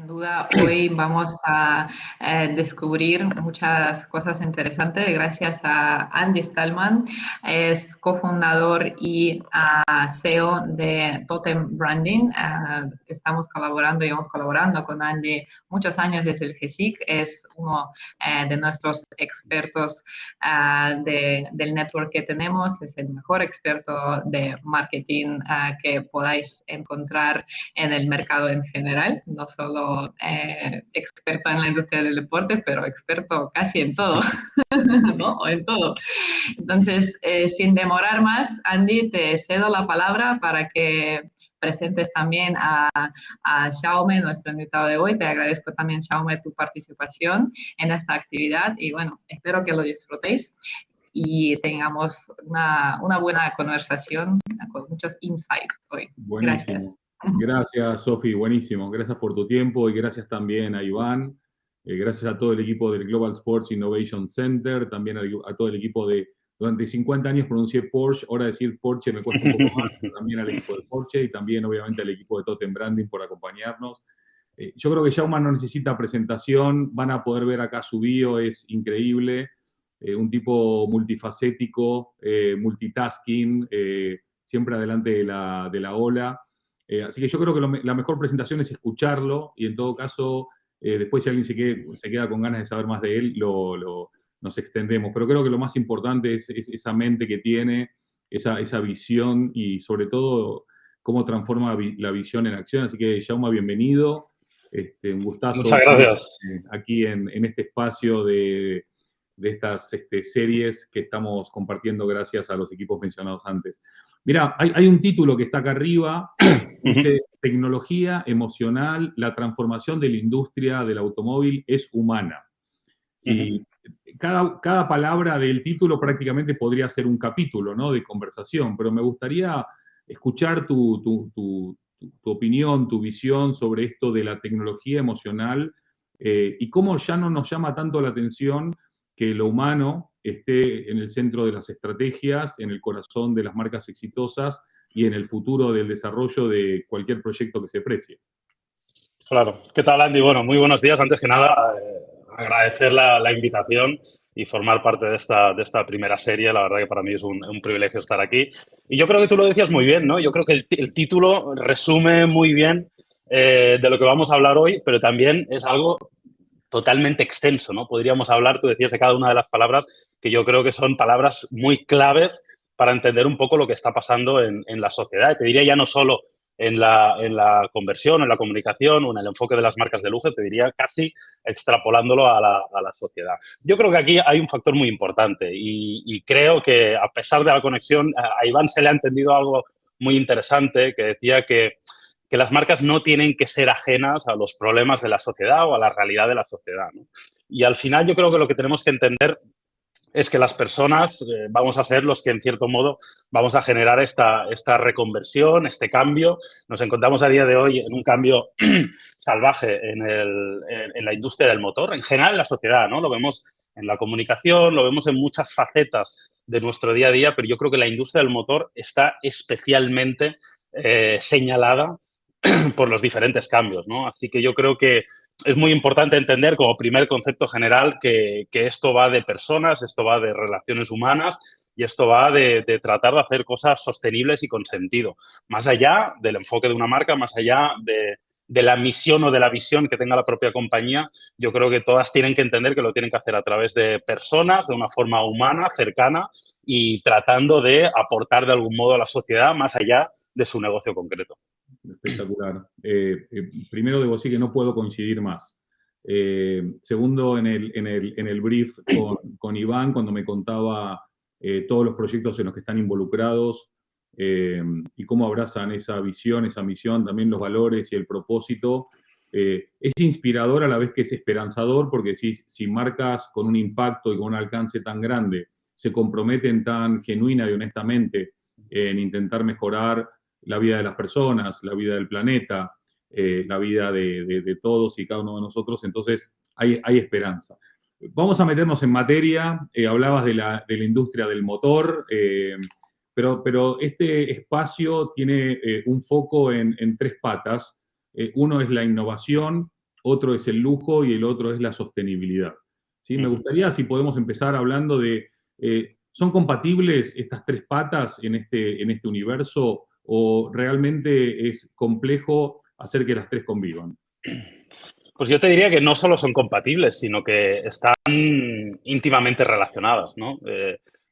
Sin duda, hoy vamos a descubrir muchas cosas interesantes gracias a Andy Stallman. Es cofundador y CEO de Totem Branding. Estamos colaborando y hemos colaborando con Andy muchos años desde el GESIC. Es uno de nuestros expertos del network que tenemos. Es el mejor experto de marketing que podáis encontrar en el mercado en general, no solo experto en la industria del deporte, pero experto casi en todo, ¿no? O en todo. Entonces, sin demorar más, Andy, te cedo la palabra para que presentes también a Xiaomi, nuestro invitado de hoy. Te agradezco también, Xiaomi, tu participación en esta actividad y bueno, espero que lo disfrutéis y tengamos una buena conversación con muchos insights hoy. Gracias. Buenísimo. Gracias, Sofi, buenísimo. Gracias por tu tiempo y gracias también a Iván. Gracias a todo el equipo del Global Sports Innovation Center, también a todo el equipo durante 50 años pronuncié Porsche, ahora decir Porsche me cuesta un poco más, también al equipo de Porsche y también obviamente al equipo de Totem Branding por acompañarnos. Yo creo que Jaume no necesita presentación, van a poder ver acá su bio, es increíble, un tipo multifacético, multitasking, siempre adelante de la ola. Así que yo creo que la mejor presentación es escucharlo y en todo caso, después si alguien se queda con ganas de saber más de él, nos extendemos. Pero creo que lo más importante es esa mente que tiene, esa visión y sobre todo cómo transforma la visión en acción. Así que, Jaume, bienvenido. Un gustazo. Muchas gracias. Aquí en este espacio de estas series que estamos compartiendo gracias a los equipos mencionados antes. Mira, hay un título que está acá arriba, dice Tecnología emocional, la transformación de la industria del automóvil es humana. Y cada palabra del título prácticamente podría ser un capítulo, ¿no?, de conversación, pero me gustaría escuchar tu opinión, tu visión sobre esto de la tecnología emocional y cómo ya no nos llama tanto la atención que lo humano esté en el centro de las estrategias, en el corazón de las marcas exitosas y en el futuro del desarrollo de cualquier proyecto que se precie. Claro. ¿Qué tal, Andy? Bueno, muy buenos días. Antes que nada, agradecer la invitación y formar parte de esta primera serie. La verdad que para mí es un privilegio estar aquí. Y yo creo que tú lo decías muy bien, ¿no? Yo creo que el título resume muy bien de lo que vamos a hablar hoy, pero también es algo totalmente extenso, ¿no? Podríamos hablar, tú decías, de cada una de las palabras, que yo creo que son palabras muy claves para entender un poco lo que está pasando en la sociedad. Te diría ya no solo en la conversión, en la comunicación o en el enfoque de las marcas de lujo, te diría casi extrapolándolo a la sociedad. Yo creo que aquí hay un factor muy importante y creo que a pesar de la conexión, a Iván se le ha entendido algo muy interesante que decía que las marcas no tienen que ser ajenas a los problemas de la sociedad o a la realidad de la sociedad, ¿no? Y al final yo creo que lo que tenemos que entender es que las personas vamos a ser los que, en cierto modo, vamos a generar esta reconversión, este cambio. Nos encontramos a día de hoy en un cambio salvaje en la industria del motor, en general en la sociedad, ¿no? Lo vemos en la comunicación, lo vemos en muchas facetas de nuestro día a día, pero yo creo que la industria del motor está especialmente señalada por los diferentes cambios, ¿no? Así que yo creo que es muy importante entender como primer concepto general que esto va de personas, esto va de relaciones humanas y esto va de tratar de hacer cosas sostenibles y con sentido. Más allá del enfoque de una marca, más allá de la misión o de la visión que tenga la propia compañía, yo creo que todas tienen que entender que lo tienen que hacer a través de personas, de una forma humana, cercana y tratando de aportar de algún modo a la sociedad más allá de su negocio concreto. Espectacular. Primero debo decir que no puedo coincidir más. Segundo, en el brief con Iván, cuando me contaba todos los proyectos en los que están involucrados y cómo abrazan esa visión, esa misión, también los valores y el propósito, es inspirador a la vez que es esperanzador, porque si marcas con un impacto y con un alcance tan grande se comprometen tan genuina y honestamente en intentar mejorar la vida de las personas, la vida del planeta, la vida de todos y cada uno de nosotros, entonces hay esperanza. Vamos a meternos en materia, hablabas de la industria del motor, pero este espacio tiene un foco en tres patas. Uno es la innovación, otro es el lujo y el otro es la sostenibilidad. ¿Sí? Me gustaría si podemos empezar hablando de, ¿son compatibles estas tres patas en este universo o realmente es complejo hacer que las tres convivan? Pues yo te diría que no solo son compatibles, sino que están íntimamente relacionadas, ¿no?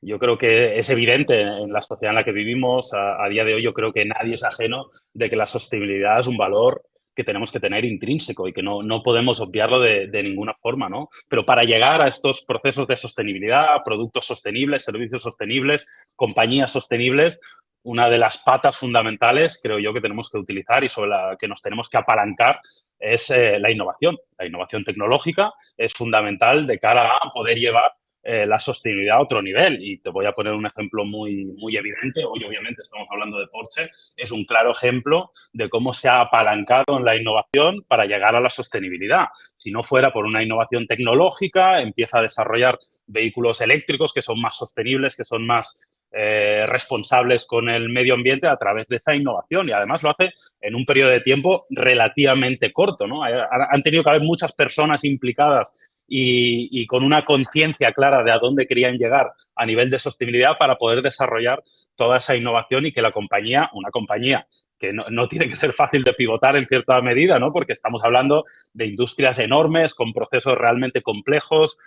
Yo creo que es evidente en la sociedad en la que vivimos, a día de hoy yo creo que nadie es ajeno de que la sostenibilidad es un valor que tenemos que tener intrínseco y que no podemos obviarlo de ninguna forma, ¿no? Pero para llegar a estos procesos de sostenibilidad, productos sostenibles, servicios sostenibles, compañías sostenibles, una de las patas fundamentales, creo yo, que tenemos que utilizar y sobre la que nos tenemos que apalancar es la innovación. La innovación tecnológica es fundamental de cara a poder llevar la sostenibilidad a otro nivel. Y te voy a poner un ejemplo muy evidente. Hoy, obviamente, estamos hablando de Porsche. Es un claro ejemplo de cómo se ha apalancado en la innovación para llegar a la sostenibilidad. Si no fuera por una innovación tecnológica, empieza a desarrollar vehículos eléctricos que son más sostenibles, que son más responsables con el medio ambiente a través de esa innovación y además lo hace en un periodo de tiempo relativamente corto, ¿no? Han tenido que haber muchas personas implicadas y con una conciencia clara de a dónde querían llegar a nivel de sostenibilidad para poder desarrollar toda esa innovación y que la compañía, una compañía que no tiene que ser fácil de pivotar en cierta medida, ¿no? Porque estamos hablando de industrias enormes con procesos realmente complejos,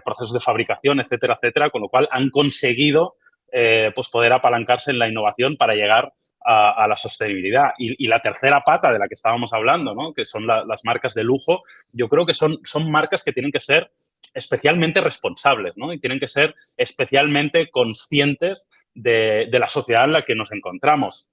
procesos de fabricación, etcétera, etcétera, con lo cual han conseguido pues poder apalancarse en la innovación para llegar a la sostenibilidad. Y la tercera pata de la que estábamos hablando, ¿no? Que son las marcas de lujo, yo creo que son marcas que tienen que ser especialmente responsables, ¿no? Y tienen que ser especialmente conscientes de la sociedad en la que nos encontramos.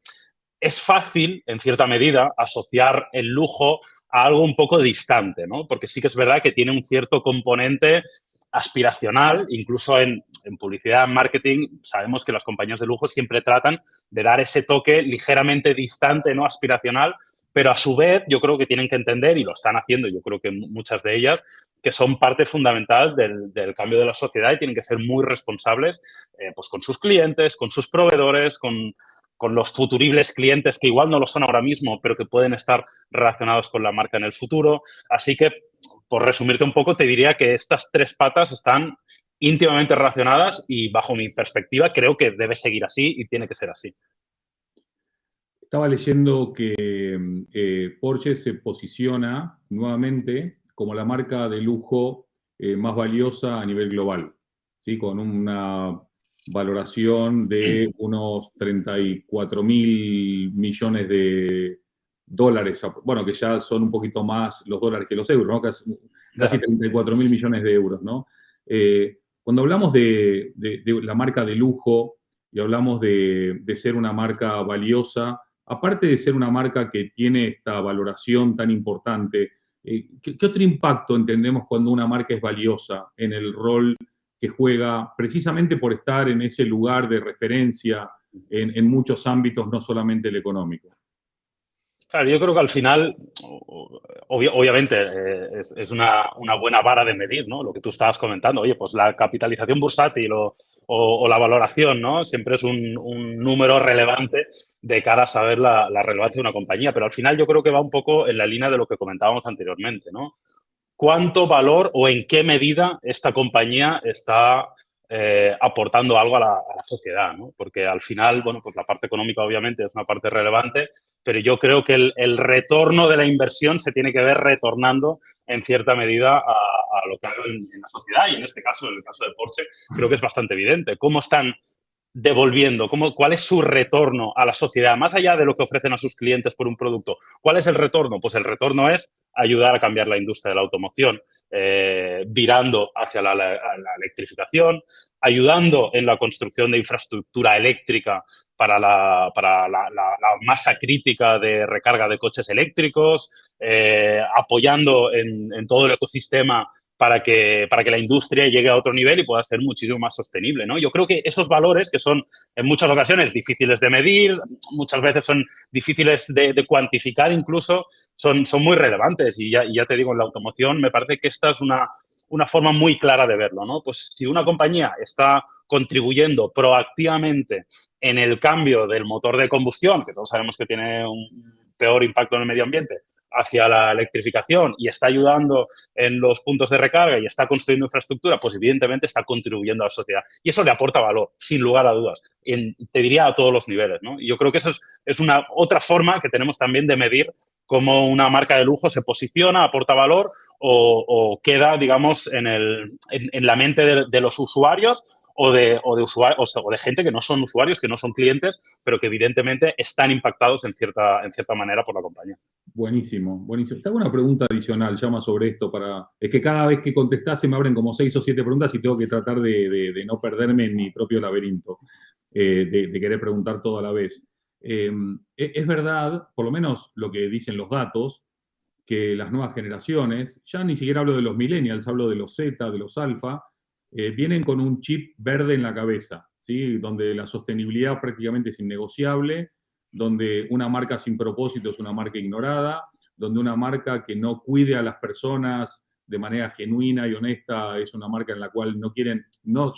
Es fácil, en cierta medida, asociar el lujo a algo un poco distante, ¿no? Porque sí que es verdad que tiene un cierto componente aspiracional, incluso en publicidad, en marketing, sabemos que las compañías de lujo siempre tratan de dar ese toque ligeramente distante, no aspiracional, pero a su vez yo creo que tienen que entender, y lo están haciendo, yo creo que muchas de ellas, que son parte fundamental del cambio de la sociedad y tienen que ser muy responsables pues con sus clientes, con sus proveedores, con los futuribles clientes que igual no lo son ahora mismo, pero que pueden estar relacionados con la marca en el futuro. Así que, por resumirte un poco, te diría que estas tres patas están íntimamente relacionadas y, bajo mi perspectiva, creo que debe seguir así y tiene que ser así. Estaba leyendo que Porsche se posiciona nuevamente como la marca de lujo más valiosa a nivel global, ¿sí? Con una valoración de unos 34.000 millones de dólares, bueno, que ya son un poquito más los dólares que los euros, ¿no? Casi 34.000 millones de euros, ¿no? Cuando hablamos de la marca de lujo y hablamos de ser una marca valiosa, aparte de ser una marca que tiene esta valoración tan importante, ¿qué otro impacto entendemos cuando una marca es valiosa en el rol que juega precisamente por estar en ese lugar de referencia en muchos ámbitos, no solamente el económico? Claro, yo creo que al final, obviamente, es una buena vara de medir, ¿no? Lo que tú estabas comentando. Oye, pues la capitalización bursátil o la valoración, ¿no? Siempre es un número relevante de cara a saber la relevancia de una compañía. Pero al final yo creo que va un poco en la línea de lo que comentábamos anteriormente, ¿no? ¿Cuánto valor o en qué medida esta compañía está aportando algo a la sociedad, ¿no? Porque al final, bueno, pues la parte económica obviamente es una parte relevante, pero yo creo que el retorno de la inversión se tiene que ver retornando en cierta medida a lo que hago en la sociedad y en este caso, en el caso de Porsche, creo que es bastante evidente. ¿Cómo están devolviendo? ¿Cuál es su retorno a la sociedad? Más allá de lo que ofrecen a sus clientes por un producto, ¿cuál es el retorno? Pues el retorno es ayudar a cambiar la industria de la automoción, virando hacia la electrificación, ayudando en la construcción de infraestructura eléctrica para la masa crítica de recarga de coches eléctricos, apoyando en todo el ecosistema para que la industria llegue a otro nivel y pueda ser muchísimo más sostenible, ¿no? Yo creo que esos valores, que son en muchas ocasiones difíciles de medir, muchas veces son difíciles de cuantificar incluso, son muy relevantes. Y ya te digo, en la automoción me parece que esta es una forma muy clara de verlo, ¿no? Pues si una compañía está contribuyendo proactivamente en el cambio del motor de combustión, que todos sabemos que tiene un peor impacto en el medio ambiente, hacia la electrificación y está ayudando en los puntos de recarga y está construyendo infraestructura, pues evidentemente está contribuyendo a la sociedad. Y eso le aporta valor, sin lugar a dudas. Te diría a todos los niveles, ¿no? Y yo creo que eso es una otra forma que tenemos también de medir cómo una marca de lujo se posiciona, aporta valor o queda, digamos, en la mente de los usuarios o de gente que no son usuarios, que no son clientes, pero que evidentemente están impactados en cierta manera por la compañía. Buenísimo, buenísimo. Te hago una pregunta adicional, llama sobre esto es que cada vez que contestás se me abren como 6 o 7 preguntas y tengo que tratar de no perderme en mi propio laberinto, de querer preguntar todo a la vez. Es verdad, por lo menos lo que dicen los datos, que las nuevas generaciones, ya ni siquiera hablo de los millennials, hablo de los Z, de los alfa, vienen con un chip verde en la cabeza, ¿sí? Donde la sostenibilidad prácticamente es innegociable, donde una marca sin propósito es una marca ignorada, donde una marca que no cuide a las personas de manera genuina y honesta es una marca en la cual no quieren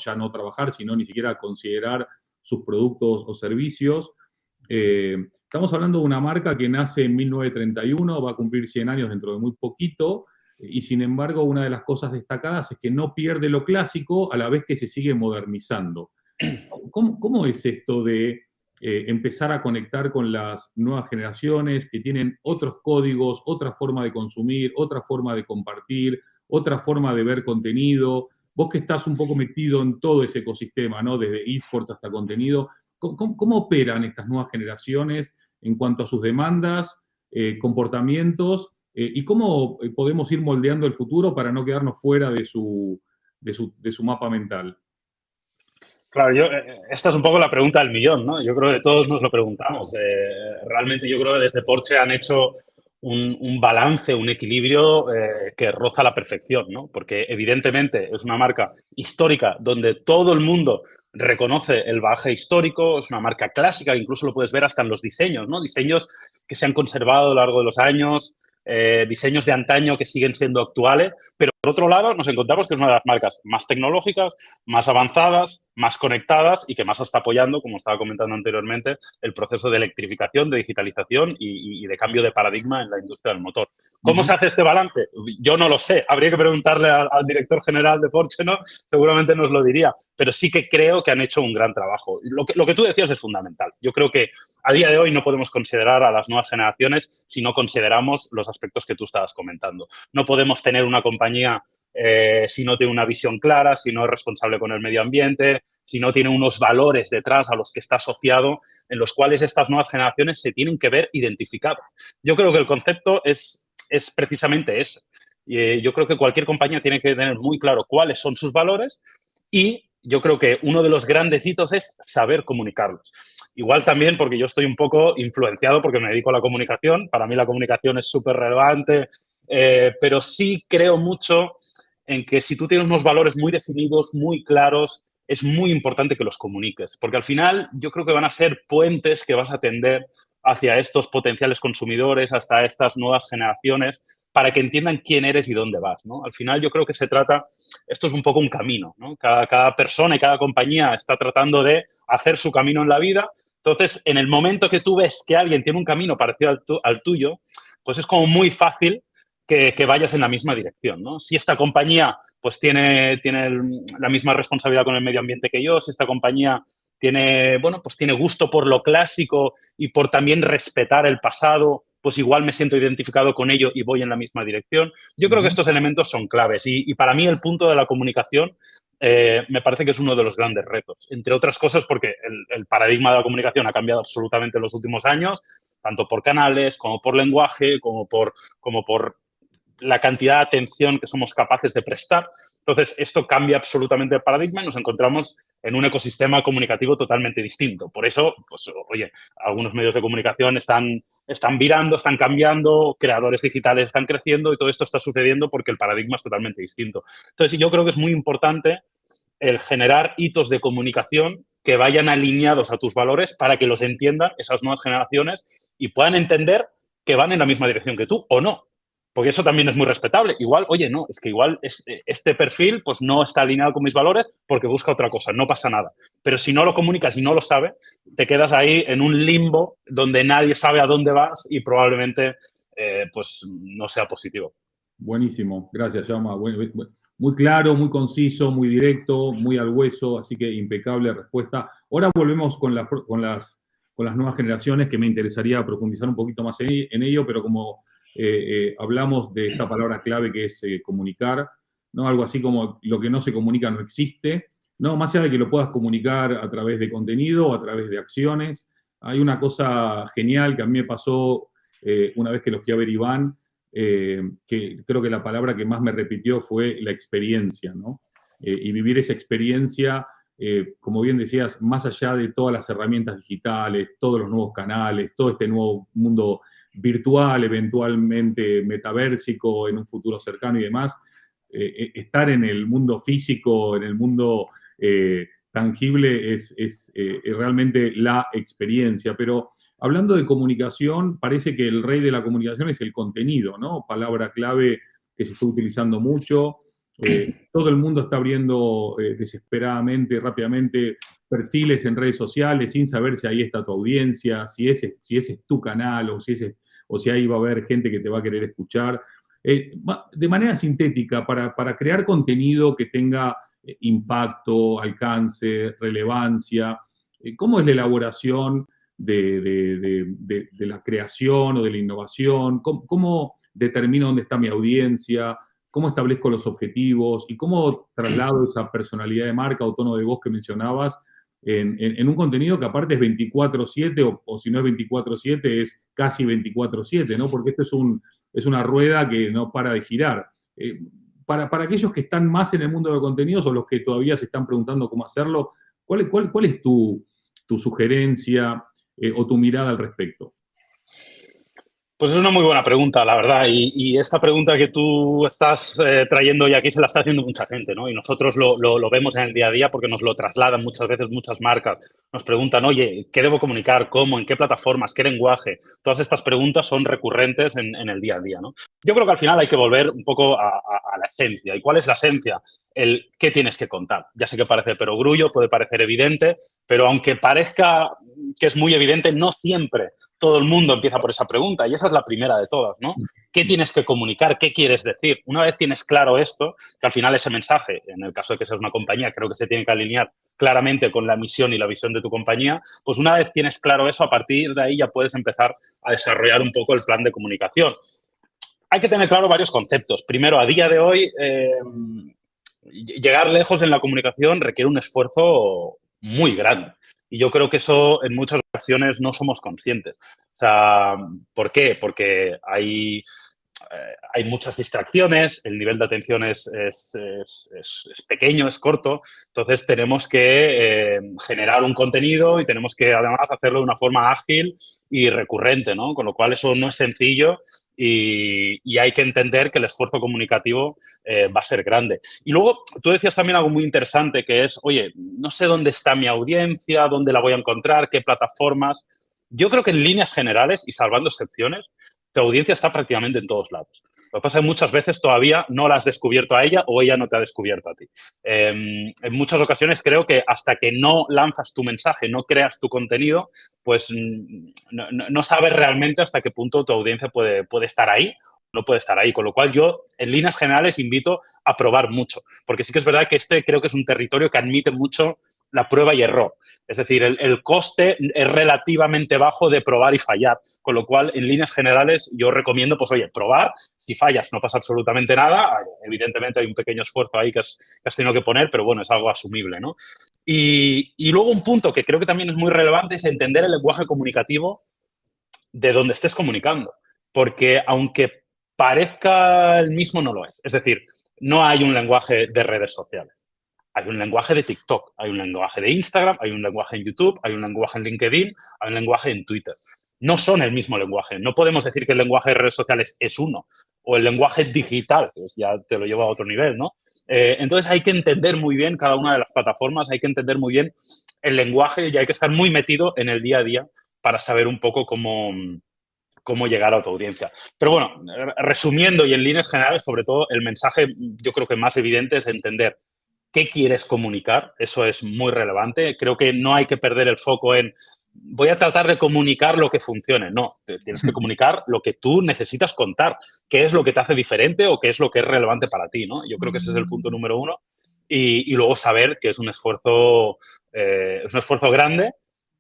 ya no trabajar, sino ni siquiera considerar sus productos o servicios. Estamos hablando de una marca que nace en 1931, va a cumplir 100 años dentro de muy poquito, y sin embargo una de las cosas destacadas es que no pierde lo clásico a la vez que se sigue modernizando. ¿Cómo es esto de empezar a conectar con las nuevas generaciones que tienen otros códigos, otra forma de consumir, otra forma de compartir, otra forma de ver contenido? Vos que estás un poco metido en todo ese ecosistema, ¿no? Desde esports hasta contenido, ¿cómo operan estas nuevas generaciones en cuanto a sus demandas, comportamientos, y cómo podemos ir moldeando el futuro para no quedarnos fuera de su mapa mental? Claro, esta es un poco la pregunta del millón, ¿no? Yo creo que todos nos lo preguntamos. Realmente yo creo que desde Porsche han hecho un balance, un equilibrio que roza la perfección, ¿no? Porque evidentemente es una marca histórica donde todo el mundo reconoce el bagaje histórico, es una marca clásica, incluso lo puedes ver hasta en los diseños, ¿no? Diseños que se han conservado a lo largo de los años, diseños de antaño que siguen siendo actuales, pero por otro lado nos encontramos que es una de las marcas más tecnológicas, más avanzadas, más conectadas y que más está apoyando, como estaba comentando anteriormente, el proceso de electrificación, de digitalización y de cambio de paradigma en la industria del motor. ¿Cómo se hace este balance? Yo no lo sé. Habría que preguntarle al director general de Porsche, ¿no? Seguramente nos lo diría. Pero sí que creo que han hecho un gran trabajo. Lo que tú decías es fundamental. Yo creo que a día de hoy no podemos considerar a las nuevas generaciones si no consideramos los aspectos que tú estabas comentando. No podemos tener una compañía si no tiene una visión clara, si no es responsable con el medio ambiente, si no tiene unos valores detrás a los que está asociado, en los cuales estas nuevas generaciones se tienen que ver identificadas. Yo creo que el concepto es precisamente ese. Yo creo que cualquier compañía tiene que tener muy claro cuáles son sus valores y yo creo que uno de los grandes hitos es saber comunicarlos. Igual también porque yo estoy un poco influenciado porque me dedico a la comunicación. Para mí la comunicación es súper relevante, pero sí creo mucho en que si tú tienes unos valores muy definidos, muy claros, es muy importante que los comuniques, porque al final yo creo que van a ser puentes que vas a tender hacia estos potenciales consumidores, hasta estas nuevas generaciones, para que entiendan quién eres y dónde vas, ¿no? Al final yo creo que se trata, esto es un poco un camino, ¿no? Cada persona y cada compañía está tratando de hacer su camino en la vida. Entonces, en el momento que tú ves que alguien tiene un camino parecido al tuyo, pues es como muy fácil que vayas en la misma dirección, ¿no? Si esta compañía pues tiene la misma responsabilidad con el medio ambiente que yo, si esta compañía tiene gusto por lo clásico y por también respetar el pasado, pues igual me siento identificado con ello y voy en la misma dirección. Yo creo que estos elementos son claves y para mí el punto de la comunicación me parece que es uno de los grandes retos, entre otras cosas porque el paradigma de la comunicación ha cambiado absolutamente en los últimos años, tanto por canales como por lenguaje, como por la cantidad de atención que somos capaces de prestar. Entonces, esto cambia absolutamente el paradigma y nos encontramos en un ecosistema comunicativo totalmente distinto. Por eso, pues, oye, algunos medios de comunicación están virando, están cambiando, creadores digitales están creciendo y todo esto está sucediendo porque el paradigma es totalmente distinto. Entonces, yo creo que es muy importante el generar hitos de comunicación que vayan alineados a tus valores para que los entiendan esas nuevas generaciones y puedan entender que van en la misma dirección que tú o no. Porque eso también es muy respetable. Igual, oye, no, es que igual este perfil pues no está alineado con mis valores porque busca otra cosa, no pasa nada. Pero si no lo comunicas y no lo sabe, te quedas ahí en un limbo donde nadie sabe a dónde vas y probablemente pues no sea positivo. Buenísimo, gracias, Jaume. Muy claro, muy conciso, muy directo, muy al hueso, así que impecable respuesta. Ahora volvemos con las nuevas generaciones, que me interesaría profundizar un poquito más en ello, pero como hablamos de esta palabra clave que es comunicar, ¿no? Algo así como lo que no se comunica no existe, ¿no? Más allá de que lo puedas comunicar a través de contenido o a través de acciones, hay una cosa genial que a mí me pasó una vez que lo fui a ver Iván, que creo que la palabra que más me repitió fue la experiencia, ¿no? Y vivir esa experiencia, como bien decías, más allá de todas las herramientas digitales, todos los nuevos canales, todo este nuevo mundo virtual, eventualmente metaversico en un futuro cercano y demás, estar en el mundo físico, en el mundo tangible es realmente la experiencia, pero hablando de comunicación, parece que el rey de la comunicación es el contenido, ¿no? Palabra clave que se está utilizando mucho. Todo el mundo está abriendo desesperadamente, rápidamente, perfiles en redes sociales sin saber si ahí está tu audiencia, si ese es tu canal o si ahí va a haber gente que te va a querer escuchar. De manera sintética, para crear contenido que tenga impacto, alcance, relevancia, ¿cómo es la elaboración de la creación o de la innovación? ¿Cómo determino dónde está mi audiencia? ¿Cómo establezco los objetivos? ¿Y cómo traslado esa personalidad de marca o tono de voz que mencionabas en un contenido que aparte es 24/7 o si no es 24/7 es casi 24/7, ¿no? Porque esto es una rueda que no para de girar. Para aquellos que están más en el mundo de contenidos o los que todavía se están preguntando cómo hacerlo, ¿cuál es tu sugerencia o tu mirada al respecto? Pues es una muy buena pregunta, la verdad. Y esta pregunta que tú estás trayendo hoy aquí se la está haciendo mucha gente, ¿no? Y nosotros lo vemos en el día a día porque nos lo trasladan muchas veces muchas marcas. Nos preguntan, oye, ¿qué debo comunicar? ¿Cómo? ¿En qué plataformas? ¿Qué lenguaje? Todas estas preguntas son recurrentes en el día a día, ¿no? Yo creo que al final hay que volver un poco a la esencia. ¿Y cuál es la esencia? El qué tienes que contar. Ya sé que parece perogrullo, puede parecer evidente, pero aunque parezca que es muy evidente, no siempre todo el mundo empieza por esa pregunta y esa es la primera de todas, ¿no? ¿Qué tienes que comunicar? ¿Qué quieres decir? Una vez tienes claro esto, que al final ese mensaje, en el caso de que seas una compañía, creo que se tiene que alinear claramente con la misión y la visión de tu compañía, pues una vez tienes claro eso, a partir de ahí ya puedes empezar a desarrollar un poco el plan de comunicación. Hay que tener claro varios conceptos. Primero, a día de hoy, llegar lejos en la comunicación requiere un esfuerzo muy grande. Y yo creo que eso en muchas ocasiones no somos conscientes. O sea, ¿por qué? Porque hay muchas distracciones, el nivel de atención es pequeño, es corto, entonces tenemos que generar un contenido y tenemos que además hacerlo de una forma ágil y recurrente, ¿no? Con lo cual eso no es sencillo y hay que entender que el esfuerzo comunicativo va a ser grande. Y luego tú decías también algo muy interesante que es, oye, no sé dónde está mi audiencia, dónde la voy a encontrar, qué plataformas. Yo creo que en líneas generales y salvando excepciones, tu audiencia está prácticamente en todos lados. Lo que pasa es que muchas veces todavía no la has descubierto a ella o ella no te ha descubierto a ti. En muchas ocasiones creo que hasta que no lanzas tu mensaje, no creas tu contenido, pues no sabes realmente hasta qué punto tu audiencia puede estar ahí no puede estar ahí. Con lo cual yo, en líneas generales, invito a probar mucho. Porque sí que es verdad que creo que es un territorio que admite mucho la prueba y error. Es decir, el coste es relativamente bajo de probar y fallar. Con lo cual, en líneas generales, yo recomiendo, pues, oye, probar. Si fallas, no pasa absolutamente nada. Evidentemente, hay un pequeño esfuerzo ahí que has tenido que poner, pero bueno, es algo asumible, ¿no? Y luego un punto que creo que también es muy relevante es entender el lenguaje comunicativo de donde estés comunicando. Porque aunque parezca el mismo, no lo es. Es decir, no hay un lenguaje de redes sociales. Hay un lenguaje de TikTok, hay un lenguaje de Instagram, hay un lenguaje en YouTube, hay un lenguaje en LinkedIn, hay un lenguaje en Twitter. No son el mismo lenguaje. No podemos decir que el lenguaje de redes sociales es uno o el lenguaje digital, que ya te lo lleva a otro nivel, ¿no? Entonces hay que entender muy bien cada una de las plataformas, hay que entender muy bien el lenguaje y hay que estar muy metido en el día a día para saber un poco cómo llegar a tu audiencia. Pero bueno, resumiendo y en líneas generales, sobre todo el mensaje yo creo que más evidente es entender qué quieres comunicar. Eso es muy relevante. Creo que no hay que perder el foco en voy a tratar de comunicar lo que funcione. No, tienes que comunicar lo que tú necesitas contar, qué es lo que te hace diferente o qué es lo que es relevante para ti, ¿no? Yo creo que ese es el punto número uno. Y luego saber que es un esfuerzo grande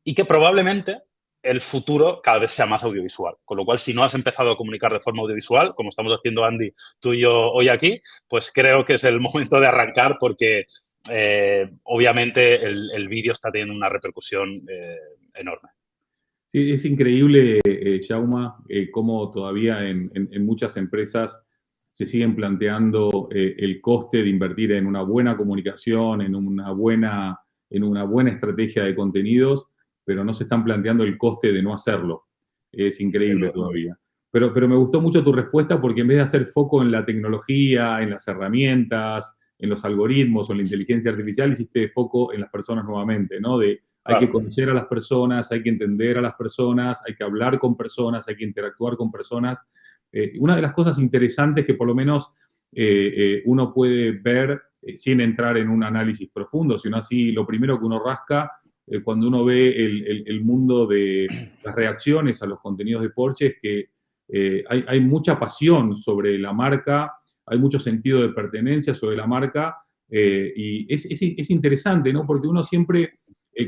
y que probablemente el futuro cada vez sea más audiovisual. Con lo cual, si no has empezado a comunicar de forma audiovisual, como estamos haciendo Andy, tú y yo hoy aquí, pues creo que es el momento de arrancar porque obviamente el vídeo está teniendo una repercusión enorme. Sí, es increíble, Jauma, cómo todavía en muchas empresas se siguen planteando el coste de invertir en una buena comunicación, en una buena estrategia de contenidos, pero no se están planteando el coste de no hacerlo. Es increíble todavía. Pero me gustó mucho tu respuesta porque en vez de hacer foco en la tecnología, en las herramientas, en los algoritmos o en la inteligencia artificial, hiciste foco en las personas nuevamente, ¿no? Hay que conocer a las personas, hay que entender a las personas, hay que hablar con personas, hay que interactuar con personas. Una de las cosas interesantes que por lo menos uno puede ver sin entrar en un análisis profundo, sino así lo primero que uno rasca cuando uno ve el mundo de las reacciones a los contenidos de Porsche es que hay mucha pasión sobre la marca, hay mucho sentido de pertenencia sobre la marca y es interesante, ¿no? Porque uno siempre,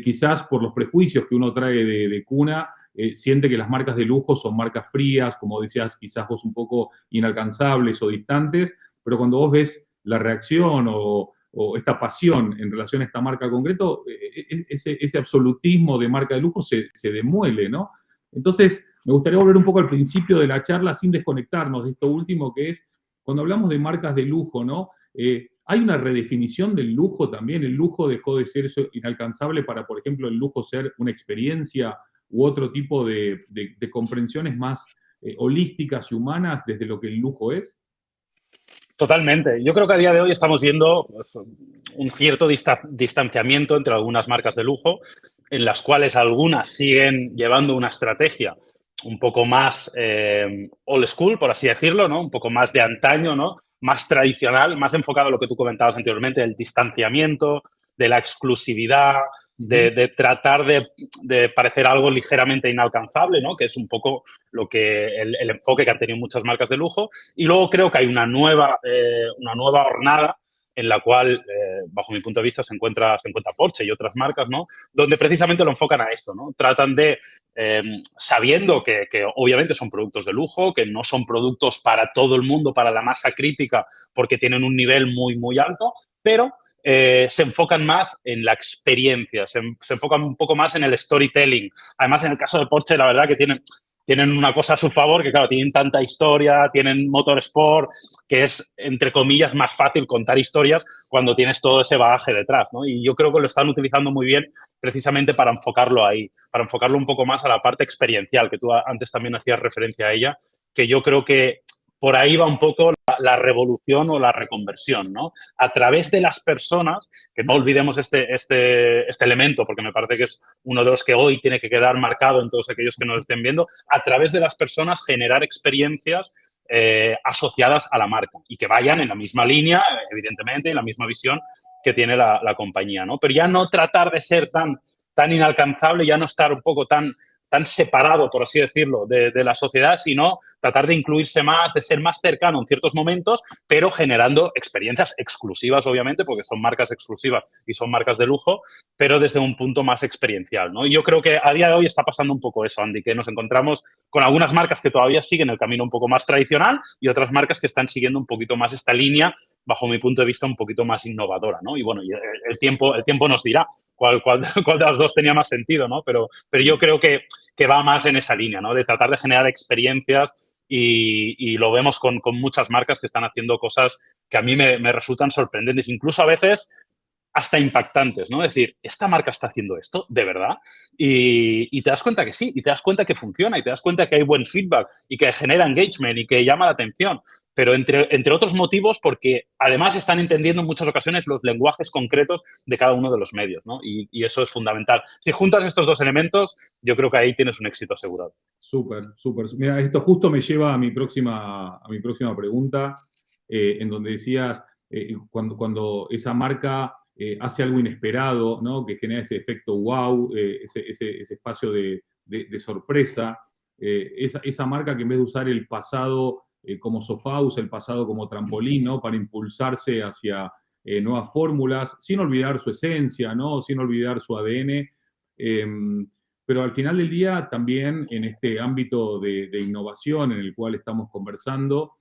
quizás por los prejuicios que uno trae de cuna, siente que las marcas de lujo son marcas frías, como decías, quizás vos un poco inalcanzables o distantes, pero cuando vos ves la reacción o esta pasión en relación a esta marca concreto, ese absolutismo de marca de lujo se demuele, ¿no? Entonces, me gustaría volver un poco al principio de la charla sin desconectarnos de esto último, que es cuando hablamos de marcas de lujo, ¿no? Hay una redefinición del lujo también. El lujo dejó de ser eso inalcanzable para, por ejemplo, el lujo ser una experiencia u otro tipo de comprensiones más holísticas y humanas desde lo que el lujo es. Totalmente. Yo creo que a día de hoy estamos viendo un cierto distanciamiento entre algunas marcas de lujo, en las cuales algunas siguen llevando una estrategia un poco más old school, por así decirlo, ¿no? Un poco más de antaño, ¿no? Más tradicional, más enfocado a lo que tú comentabas anteriormente, del distanciamiento, de la exclusividad, de tratar de parecer algo ligeramente inalcanzable, ¿no? Que es un poco lo que el enfoque que han tenido muchas marcas de lujo. Y luego creo que hay una nueva hornada en la cual, bajo mi punto de vista, se encuentra Porsche y otras marcas, ¿no? Donde precisamente lo enfocan a esto, ¿no? Tratan de, sabiendo que obviamente son productos de lujo, que no son productos para todo el mundo, para la masa crítica, porque tienen un nivel muy, muy alto, pero se enfocan más en la experiencia, se enfocan un poco más en el storytelling. Además, en el caso de Porsche, la verdad que tienen una cosa a su favor, que claro, tienen tanta historia, tienen motorsport, que es, entre comillas, más fácil contar historias cuando tienes todo ese bagaje detrás, ¿no? Y yo creo que lo están utilizando muy bien precisamente para enfocarlo ahí, para enfocarlo un poco más a la parte experiencial, que tú antes también hacías referencia a ella, que yo creo que por ahí va un poco la revolución o la reconversión, ¿no? A través de las personas, que no olvidemos este elemento, porque me parece que es uno de los que hoy tiene que quedar marcado en todos aquellos que nos estén viendo, a través de las personas generar experiencias asociadas a la marca y que vayan en la misma línea, evidentemente, en la misma visión que tiene la compañía, ¿no? Pero ya no tratar de ser tan inalcanzable, ya no estar un poco tan separado, por así decirlo, de la sociedad, sino tratar de incluirse más, de ser más cercano en ciertos momentos, pero generando experiencias exclusivas, obviamente, porque son marcas exclusivas y son marcas de lujo, pero desde un punto más experiencial, ¿no? Y yo creo que a día de hoy está pasando un poco eso, Andy, que nos encontramos con algunas marcas que todavía siguen el camino un poco más tradicional y otras marcas que están siguiendo un poquito más esta línea, bajo mi punto de vista, un poquito más innovadora, ¿no? Y bueno, el tiempo nos dirá cuál de las dos tenía más sentido, ¿no? Pero yo creo que va más en esa línea, ¿no? De tratar de generar experiencias y lo vemos con muchas marcas que están haciendo cosas que a mí me resultan sorprendentes, incluso a veces hasta impactantes, ¿no? Es decir, ¿esta marca está haciendo esto de verdad? Y te das cuenta que sí, y te das cuenta que funciona, y te das cuenta que hay buen feedback, y que genera engagement, y que llama la atención. Pero entre otros motivos, porque además están entendiendo en muchas ocasiones los lenguajes concretos de cada uno de los medios, ¿no? Y eso es fundamental. Si juntas estos dos elementos, yo creo que ahí tienes un éxito asegurado. Súper, súper. Mira, esto justo me lleva a mi próxima pregunta, en donde decías, cuando esa marca hace algo inesperado, ¿no? Que genera ese efecto wow, ese espacio de sorpresa. Esa marca que en vez de usar el pasado como sofá, usa el pasado como trampolín, ¿no? Para impulsarse hacia nuevas fórmulas, sin olvidar su esencia, ¿no? Sin olvidar su ADN. Pero al final del día, también en este ámbito de innovación en el cual estamos conversando,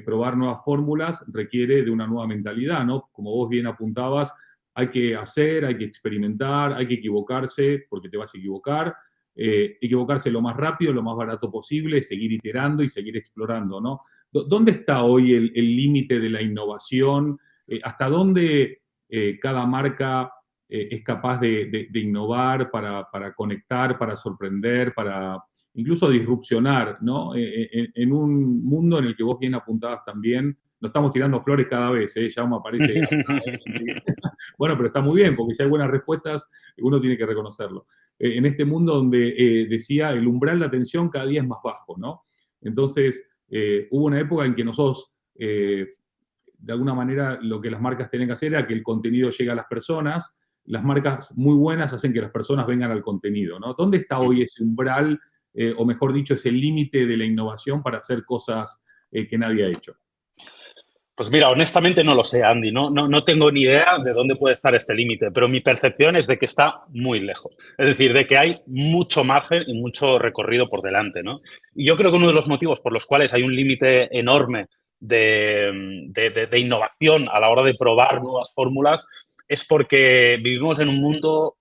probar nuevas fórmulas requiere de una nueva mentalidad, ¿no? Como vos bien apuntabas, hay que hacer, hay que experimentar, hay que equivocarse, porque te vas a equivocar, equivocarse lo más rápido, lo más barato posible, seguir iterando y seguir explorando, ¿no? ¿Dónde está hoy el límite de la innovación? ¿Hasta dónde cada marca es capaz de innovar para conectar, para sorprender, para incluso disrupcionar, ¿no? En un mundo en el que vos bien apuntabas también, no estamos tirando flores cada vez, ya me aparece. Bueno, pero está muy bien, porque si hay buenas respuestas, uno tiene que reconocerlo. En este mundo donde decía el umbral de atención cada día es más bajo, ¿no? Entonces, hubo una época en que nosotros, de alguna manera, lo que las marcas tienen que hacer era que el contenido llegue a las personas. Las marcas muy buenas hacen que las personas vengan al contenido, ¿no? ¿Dónde está hoy ese umbral, o mejor dicho, ese límite de la innovación para hacer cosas que nadie ha hecho? Pues mira, honestamente no lo sé, Andy. No tengo ni idea de dónde puede estar este límite, pero mi percepción es de que está muy lejos. Es decir, de que hay mucho margen y mucho recorrido por delante, ¿no? Y yo creo que uno de los motivos por los cuales hay un límite enorme de innovación a la hora de probar nuevas fórmulas es porque vivimos en un mundo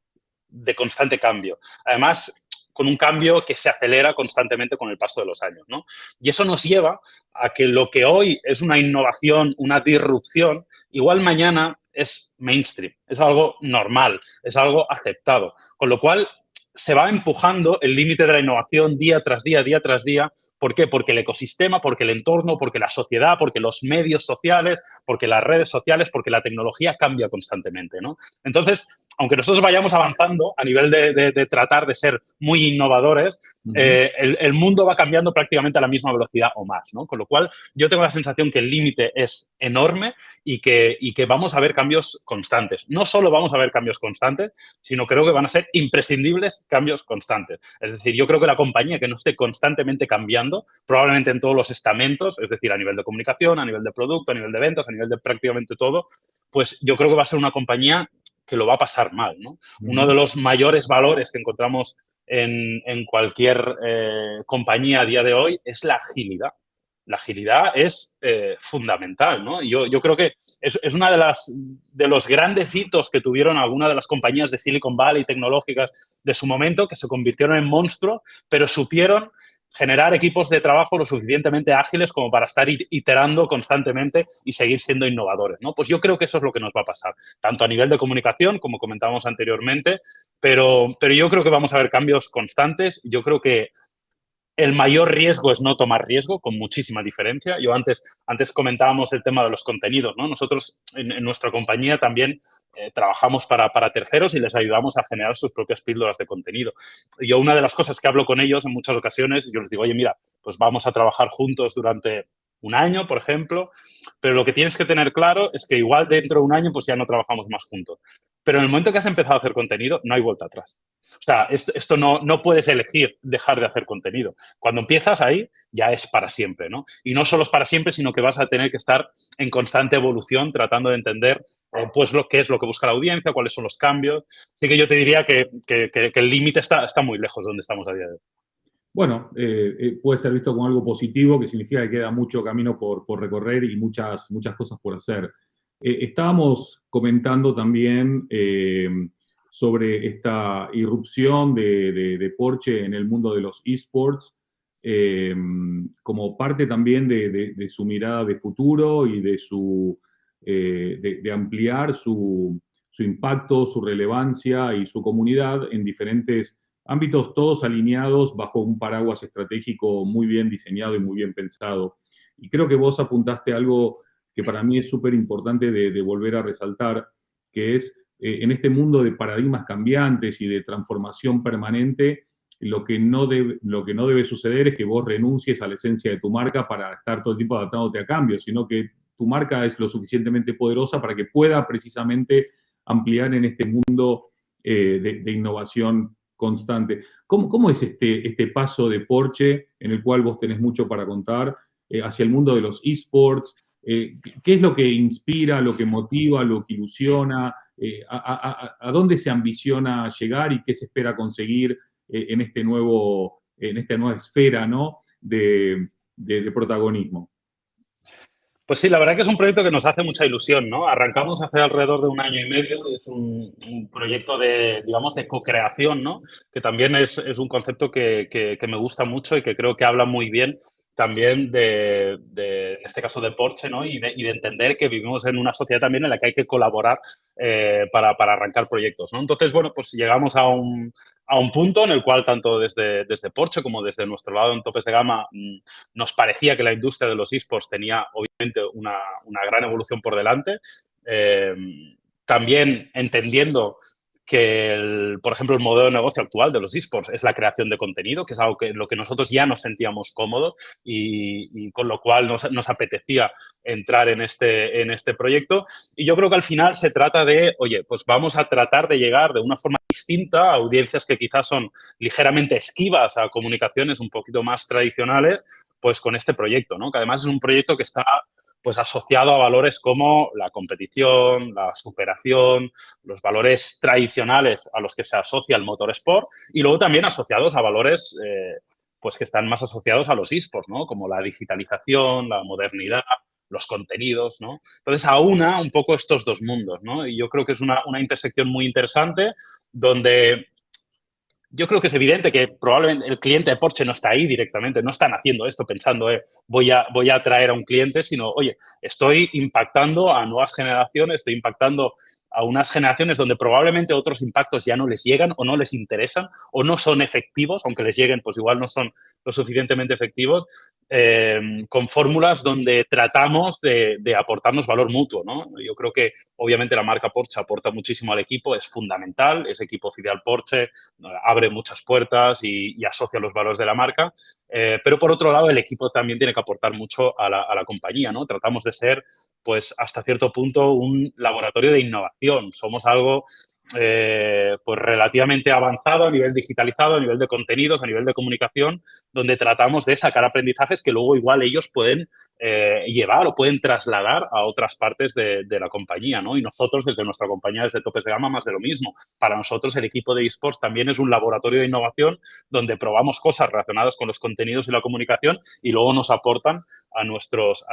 de constante cambio. Además, con un cambio que se acelera constantemente con el paso de los años, ¿no? Y eso nos lleva a que lo que hoy es una innovación, una disrupción, igual mañana es mainstream, es algo normal, es algo aceptado. Con lo cual, se va empujando el límite de la innovación día tras día, día tras día. ¿Por qué? Porque el ecosistema, porque el entorno, porque la sociedad, porque los medios sociales, porque las redes sociales, porque la tecnología cambia constantemente, ¿no? Entonces, aunque nosotros vayamos avanzando a nivel de tratar de ser muy innovadores, el mundo va cambiando prácticamente a la misma velocidad o más, ¿no? Con lo cual, yo tengo la sensación que el límite es enorme y que vamos a ver cambios constantes. No solo vamos a ver cambios constantes, sino creo que van a ser imprescindibles cambios constantes. Es decir, yo creo que la compañía que no esté constantemente cambiando, probablemente en todos los estamentos, es decir, a nivel de comunicación, a nivel de producto, a nivel de ventas, a nivel de prácticamente todo, pues yo creo que va a ser una compañía que lo va a pasar mal, ¿no? Uno de los mayores valores que encontramos en cualquier compañía a día de hoy es la agilidad. La agilidad es fundamental, ¿no? Yo creo que es una de los grandes hitos que tuvieron algunas de las compañías de Silicon Valley tecnológicas de su momento, que se convirtieron en monstruos, pero supieron generar equipos de trabajo lo suficientemente ágiles como para estar iterando constantemente y seguir siendo innovadores, ¿no? Pues yo creo que eso es lo que nos va a pasar, tanto a nivel de comunicación, como comentábamos anteriormente, pero yo creo que vamos a ver cambios constantes. Yo creo que el mayor riesgo es no tomar riesgo, con muchísima diferencia. Yo antes comentábamos el tema de los contenidos, ¿no? Nosotros en nuestra compañía también trabajamos para terceros y les ayudamos a generar sus propias píldoras de contenido. Yo una de las cosas que hablo con ellos en muchas ocasiones, yo les digo, oye, mira, pues vamos a trabajar juntos durante un año, por ejemplo, pero lo que tienes que tener claro es que igual dentro de un año pues ya no trabajamos más juntos. Pero en el momento que has empezado a hacer contenido, no hay vuelta atrás. O sea, esto no puedes elegir dejar de hacer contenido. Cuando empiezas ahí, ya es para siempre, ¿no? Y no solo es para siempre, sino que vas a tener que estar en constante evolución, tratando de entender pues qué es lo que busca la audiencia, cuáles son los cambios. Así que yo te diría que el límite está muy lejos de donde estamos a día de hoy. Bueno, puede ser visto como algo positivo, que significa que queda mucho camino por recorrer y muchas cosas por hacer. Estábamos comentando también sobre esta irrupción de Porsche en el mundo de los esports, como parte también de su mirada de futuro y de ampliar su impacto, su relevancia y su comunidad en diferentes ámbitos, todos alineados bajo un paraguas estratégico muy bien diseñado y muy bien pensado. Y creo que vos apuntaste algo que para mí es súper importante de volver a resaltar, que es en este mundo de paradigmas cambiantes y de transformación permanente, lo que no debe suceder es que vos renuncies a la esencia de tu marca para estar todo el tiempo adaptándote a cambios, sino que tu marca es lo suficientemente poderosa para que pueda precisamente ampliar en este mundo de innovación constante. ¿Cómo es este paso de Porsche, en el cual vos tenés mucho para contar, hacia el mundo de los esports? ¿Qué es lo que inspira, lo que motiva, lo que ilusiona? ¿A dónde se ambiciona llegar y qué se espera conseguir en esta nueva esfera, ¿no? de protagonismo? Pues sí, la verdad que es un proyecto que nos hace mucha ilusión, ¿no? Arrancamos hace alrededor de un año y medio, es un proyecto de, digamos, de co-creación, ¿no? Que también es un concepto que me gusta mucho y que creo que habla muy bien también en este caso de Porsche, ¿no? Y de entender que vivimos en una sociedad también en la que hay que colaborar para arrancar proyectos, ¿no? Entonces, bueno, pues llegamos a un punto en el cual tanto desde Porsche como desde nuestro lado en topes de gama nos parecía que la industria de los esports tenía obviamente una gran evolución por delante. También entendiendo que, por ejemplo, el modelo de negocio actual de los esports es la creación de contenido, que es algo que lo que nosotros ya nos sentíamos cómodos y con lo cual nos apetecía entrar en este proyecto. Y yo creo que al final se trata de, oye, pues vamos a tratar de llegar de una forma distinta a audiencias que quizás son ligeramente esquivas a comunicaciones un poquito más tradicionales, pues con este proyecto, ¿no? Que además es un proyecto que está pues asociado a valores como la competición, la superación, los valores tradicionales a los que se asocia el motorsport y luego también asociados a valores pues que están más asociados a los esports, ¿no? Como la digitalización, la modernidad, los contenidos, ¿no? Entonces aúna un poco estos dos mundos, ¿no? Y yo creo que es una intersección muy interesante donde yo creo que es evidente que probablemente el cliente de Porsche no está ahí directamente, no están haciendo esto pensando, voy a atraer a un cliente, sino, oye, estoy impactando a nuevas generaciones, estoy impactando a unas generaciones donde probablemente otros impactos ya no les llegan o no les interesan o no son efectivos, aunque les lleguen, pues igual no son lo suficientemente efectivos, con fórmulas donde tratamos de aportarnos valor mutuo, ¿no? Yo creo que obviamente la marca Porsche aporta muchísimo al equipo, es fundamental, es equipo oficial Porsche, abre muchas puertas y asocia los valores de la marca, pero por otro lado el equipo también tiene que aportar mucho a la compañía, ¿no? Tratamos de ser, pues hasta cierto punto, un laboratorio de innovación. Somos algo pues relativamente avanzado a nivel digitalizado, a nivel de contenidos, a nivel de comunicación, donde tratamos de sacar aprendizajes que luego igual ellos pueden llevar o pueden trasladar a otras partes de la compañía, ¿no? Y nosotros desde nuestra compañía, desde Topes de Gama, más de lo mismo. Para nosotros el equipo de eSports también es un laboratorio de innovación donde probamos cosas relacionadas con los contenidos y la comunicación y luego nos aportan a nuestros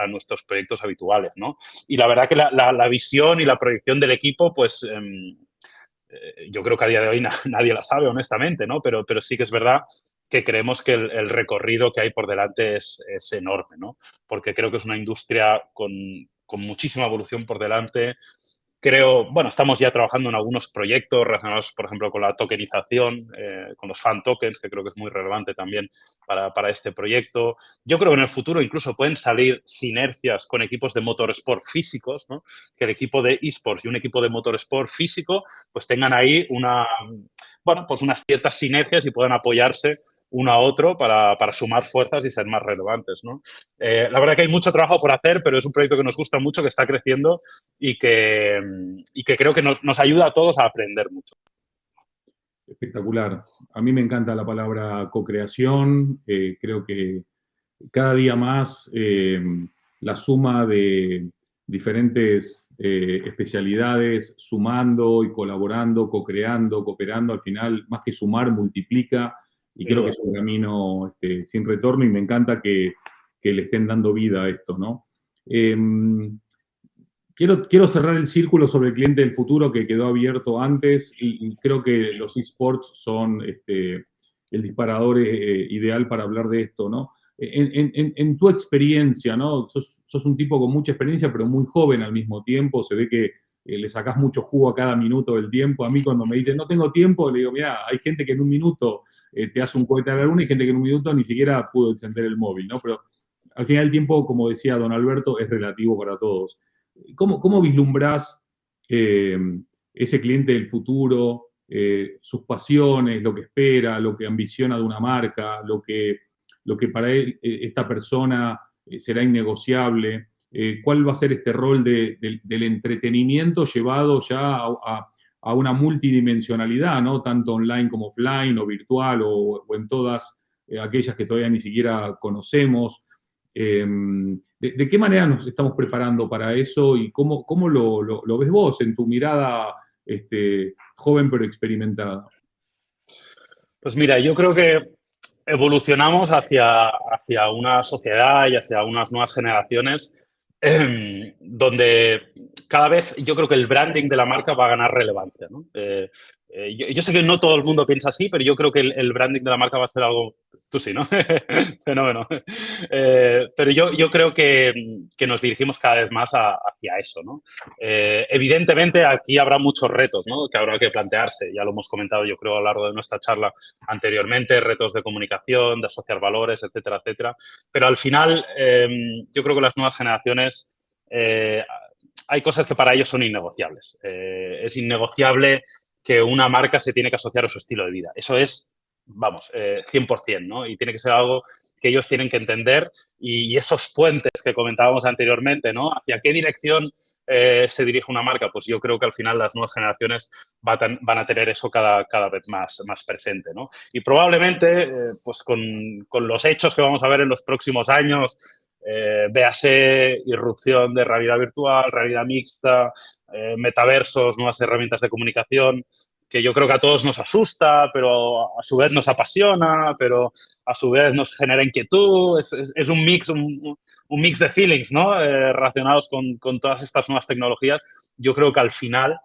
proyectos habituales, ¿no? Y la verdad que la visión y la proyección del equipo, pues yo creo que a día de hoy nadie la sabe, honestamente, ¿no? Pero sí que es verdad que creemos que el recorrido que hay por delante es enorme, ¿no? Porque creo que es una industria con muchísima evolución por delante. Creo, bueno, estamos ya trabajando en algunos proyectos relacionados, por ejemplo, con la tokenización, con los fan tokens, que creo que es muy relevante también para este proyecto. Yo creo que en el futuro incluso pueden salir sinergias con equipos de motorsport físicos, ¿no? Que el equipo de esports y un equipo de motorsport físico pues tengan ahí pues unas ciertas sinergias y puedan apoyarse uno a otro para sumar fuerzas y ser más relevantes, ¿no? La verdad que hay mucho trabajo por hacer, pero es un proyecto que nos gusta mucho, que está creciendo y que creo que nos ayuda a todos a aprender mucho. Espectacular. A mí me encanta la palabra co-creación. Creo que cada día más la suma de diferentes especialidades, sumando y colaborando, co-creando, cooperando, al final, más que sumar, multiplica, y creo que es un camino sin retorno, y me encanta que le estén dando vida a esto, ¿no? Quiero cerrar el círculo sobre el cliente del futuro que quedó abierto antes, y creo que los esports son el disparador ideal para hablar de esto, ¿no? En tu experiencia, ¿no? Sos un tipo con mucha experiencia, pero muy joven al mismo tiempo. Se ve que le sacás mucho jugo a cada minuto del tiempo. A mí cuando me dicen, no tengo tiempo, le digo, mira, hay gente que en un minuto te hace un cohete a la luna y gente que en un minuto ni siquiera pudo encender el móvil, ¿no? Pero al final el tiempo, como decía don Alberto, es relativo para todos. ¿Cómo vislumbrás ese cliente del futuro, sus pasiones, lo que espera, lo que ambiciona de una marca, lo que para él, esta persona será innegociable? cuál va a ser este rol del entretenimiento llevado ya a una multidimensionalidad, ¿no? Tanto online como offline o virtual o en todas aquellas que todavía ni siquiera conocemos. ¿De qué manera nos estamos preparando para eso y cómo lo ves vos en tu mirada joven pero experimentada? Pues mira, yo creo que evolucionamos hacia una sociedad y hacia unas nuevas generaciones donde cada vez yo creo que el branding de la marca va a ganar relevancia, ¿no? Yo sé que no todo el mundo piensa así, pero yo creo que el branding de la marca va a ser algo... Tú sí, ¿no? Fenómeno. Pero yo creo que nos dirigimos cada vez más hacia eso, ¿no? Evidentemente aquí habrá muchos retos, ¿no? Que habrá que plantearse. Ya lo hemos comentado yo creo a lo largo de nuestra charla anteriormente, retos de comunicación, de asociar valores, etcétera, etcétera. Pero al final yo creo que las nuevas generaciones hay cosas que para ellos son innegociables. Es innegociable que una marca se tiene que asociar a su estilo de vida. Eso es, vamos, 100%, ¿no? Y tiene que ser algo que ellos tienen que entender y esos puentes que comentábamos anteriormente, ¿no? ¿Hacia qué dirección se dirige una marca? Pues yo creo que al final las nuevas generaciones van a tener eso cada vez más presente, ¿no? Y probablemente, pues con los hechos que vamos a ver en los próximos años, véase irrupción de realidad virtual, realidad mixta, metaversos, nuevas herramientas de comunicación, que yo creo que a todos nos asusta, pero a su vez nos apasiona, pero a su vez nos genera inquietud. Es un mix de feelings, ¿no? Relacionados con todas estas nuevas tecnologías. Yo creo que al final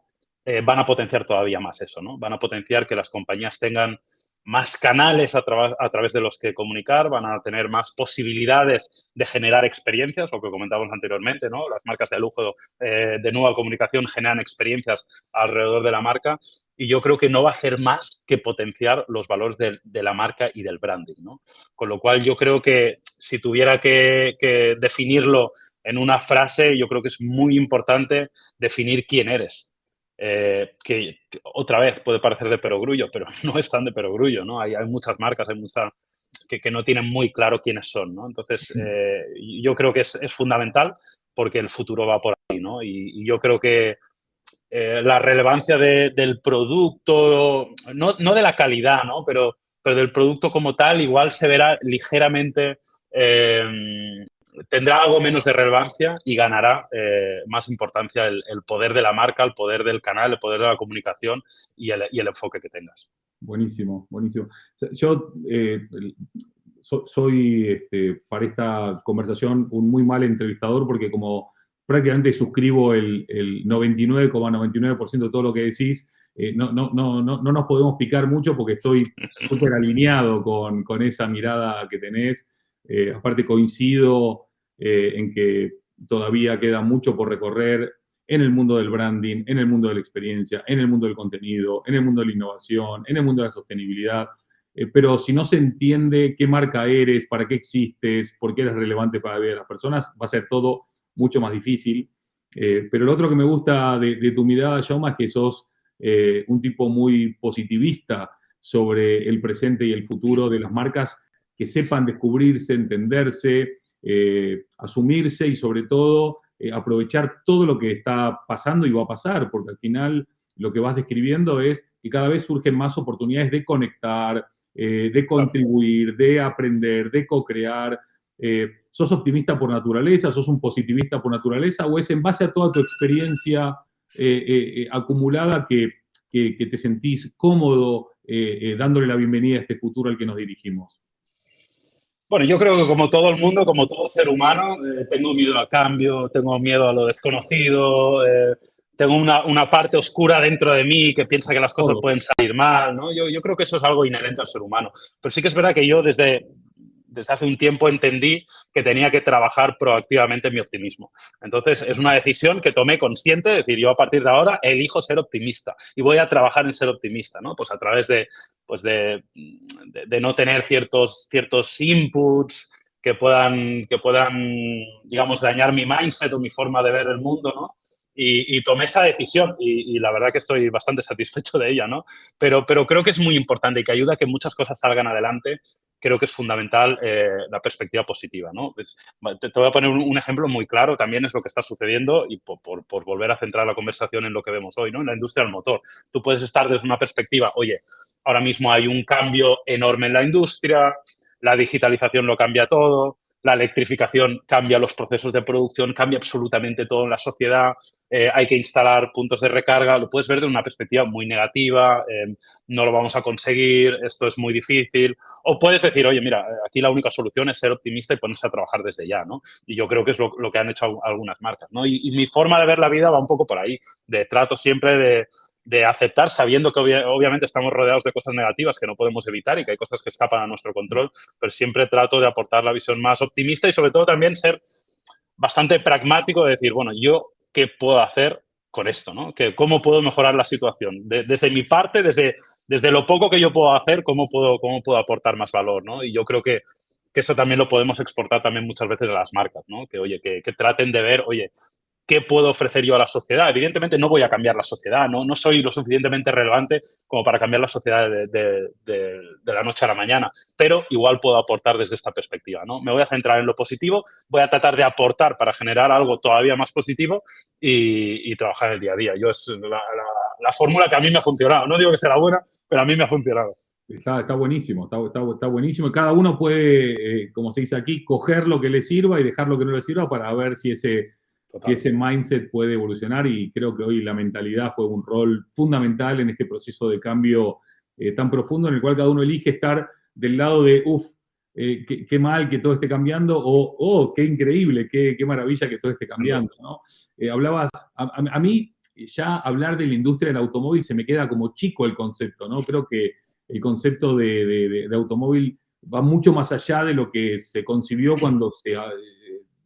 van a potenciar todavía más eso, ¿no? Van a potenciar que las compañías tengan más canales a través de los que comunicar, van a tener más posibilidades de generar experiencias, lo que comentábamos anteriormente, ¿no? Las marcas de lujo de nueva comunicación generan experiencias alrededor de la marca y yo creo que no va a hacer más que potenciar los valores de la marca y del branding, ¿no? Con lo cual yo creo que si tuviera que definirlo en una frase, yo creo que es muy importante definir quién eres. Que otra vez puede parecer de perogrullo, pero no es tan de perogrullo, ¿no? Hay muchas marcas, hay muchas que no tienen muy claro quiénes son, ¿no? Entonces, yo creo que es fundamental porque el futuro va por ahí, ¿no? Y yo creo que la relevancia del producto, no de la calidad, ¿no? Pero del producto como tal, igual se verá ligeramente, tendrá algo menos de relevancia y ganará más importancia el poder de la marca, el poder del canal, el poder de la comunicación y el enfoque que tengas. Buenísimo, buenísimo. Yo soy, para esta conversación, un muy mal entrevistador porque como prácticamente suscribo el 99,99% de todo lo que decís, no nos podemos picar mucho porque estoy súper alineado con esa mirada que tenés. Aparte coincido en que todavía queda mucho por recorrer en el mundo del branding, en el mundo de la experiencia, en el mundo del contenido, en el mundo de la innovación, en el mundo de la sostenibilidad. Pero si no se entiende qué marca eres, para qué existes, por qué eres relevante para la vida de las personas, va a ser todo mucho más difícil. Pero lo otro que me gusta de tu mirada, Jaume, es que sos un tipo muy positivista sobre el presente y el futuro de las marcas que sepan descubrirse, entenderse, asumirse y sobre todo aprovechar todo lo que está pasando y va a pasar, porque al final lo que vas describiendo es que cada vez surgen más oportunidades de conectar, de contribuir, de aprender, de co-crear. ¿Sos optimista por naturaleza? ¿Sos un positivista por naturaleza? ¿O es en base a toda tu experiencia acumulada que te sentís cómodo dándole la bienvenida a este futuro al que nos dirigimos? Bueno, yo creo que como todo el mundo, como todo ser humano, tengo miedo al cambio, tengo miedo a lo desconocido, tengo una parte oscura dentro de mí que piensa que las cosas pueden salir mal, ¿no? Yo creo que eso es algo inherente al ser humano. Pero sí que es verdad que yo desde hace un tiempo entendí que tenía que trabajar proactivamente en mi optimismo. Entonces, es una decisión que tomé consciente, es decir, yo a partir de ahora elijo ser optimista y voy a trabajar en ser optimista, ¿no? Pues a través de no tener ciertos inputs que puedan, digamos, dañar mi mindset o mi forma de ver el mundo, ¿no? y tomé esa decisión y la verdad que estoy bastante satisfecho de ella, ¿no? Pero creo que es muy importante y que ayuda a que muchas cosas salgan adelante. Creo que es fundamental la perspectiva positiva, ¿no? Te voy a poner un ejemplo muy claro, también es lo que está sucediendo y por volver a centrar la conversación en lo que vemos hoy, ¿no? En la industria del motor. Tú puedes estar desde una perspectiva, oye, ahora mismo hay un cambio enorme en la industria, la digitalización lo cambia todo, la electrificación cambia los procesos de producción, cambia absolutamente todo en la sociedad, hay que instalar puntos de recarga, lo puedes ver de una perspectiva muy negativa, no lo vamos a conseguir, esto es muy difícil, o puedes decir, oye, mira, aquí la única solución es ser optimista y ponerse a trabajar desde ya, ¿no? Y yo creo que es lo que han hecho algunas marcas, ¿no? Y mi forma de ver la vida va un poco por ahí, de trato siempre de aceptar, sabiendo que obviamente estamos rodeados de cosas negativas que no podemos evitar y que hay cosas que escapan a nuestro control, pero siempre trato de aportar la visión más optimista y sobre todo también ser bastante pragmático de decir, bueno, yo qué puedo hacer con esto, ¿no? ¿Cómo puedo mejorar la situación? Desde mi parte, desde lo poco que yo puedo hacer, ¿cómo puedo aportar más valor, ¿no? Y yo creo que eso también lo podemos exportar también muchas veces a las marcas, ¿no? Que, oye, que traten de ver, oye, ¿qué puedo ofrecer yo a la sociedad? Evidentemente no voy a cambiar la sociedad, no soy lo suficientemente relevante como para cambiar la sociedad de la noche a la mañana, pero igual puedo aportar desde esta perspectiva, ¿no? Me voy a centrar en lo positivo, voy a tratar de aportar para generar algo todavía más positivo y trabajar en el día a día. Es la fórmula que a mí me ha funcionado. No digo que sea la buena, pero a mí me ha funcionado. Está buenísimo, está buenísimo. Y cada uno puede, como se dice aquí, coger lo que le sirva y dejar lo que no le sirva para ver si ese mindset puede evolucionar, y creo que hoy la mentalidad juega un rol fundamental en este proceso de cambio tan profundo en el cual cada uno elige estar del lado de, qué mal que todo esté cambiando, o qué increíble, qué maravilla que todo esté cambiando, ¿no? Hablabas, a mí ya hablar de la industria del automóvil se me queda como chico el concepto, ¿no? Creo que el concepto de automóvil va mucho más allá de lo que se concibió cuando se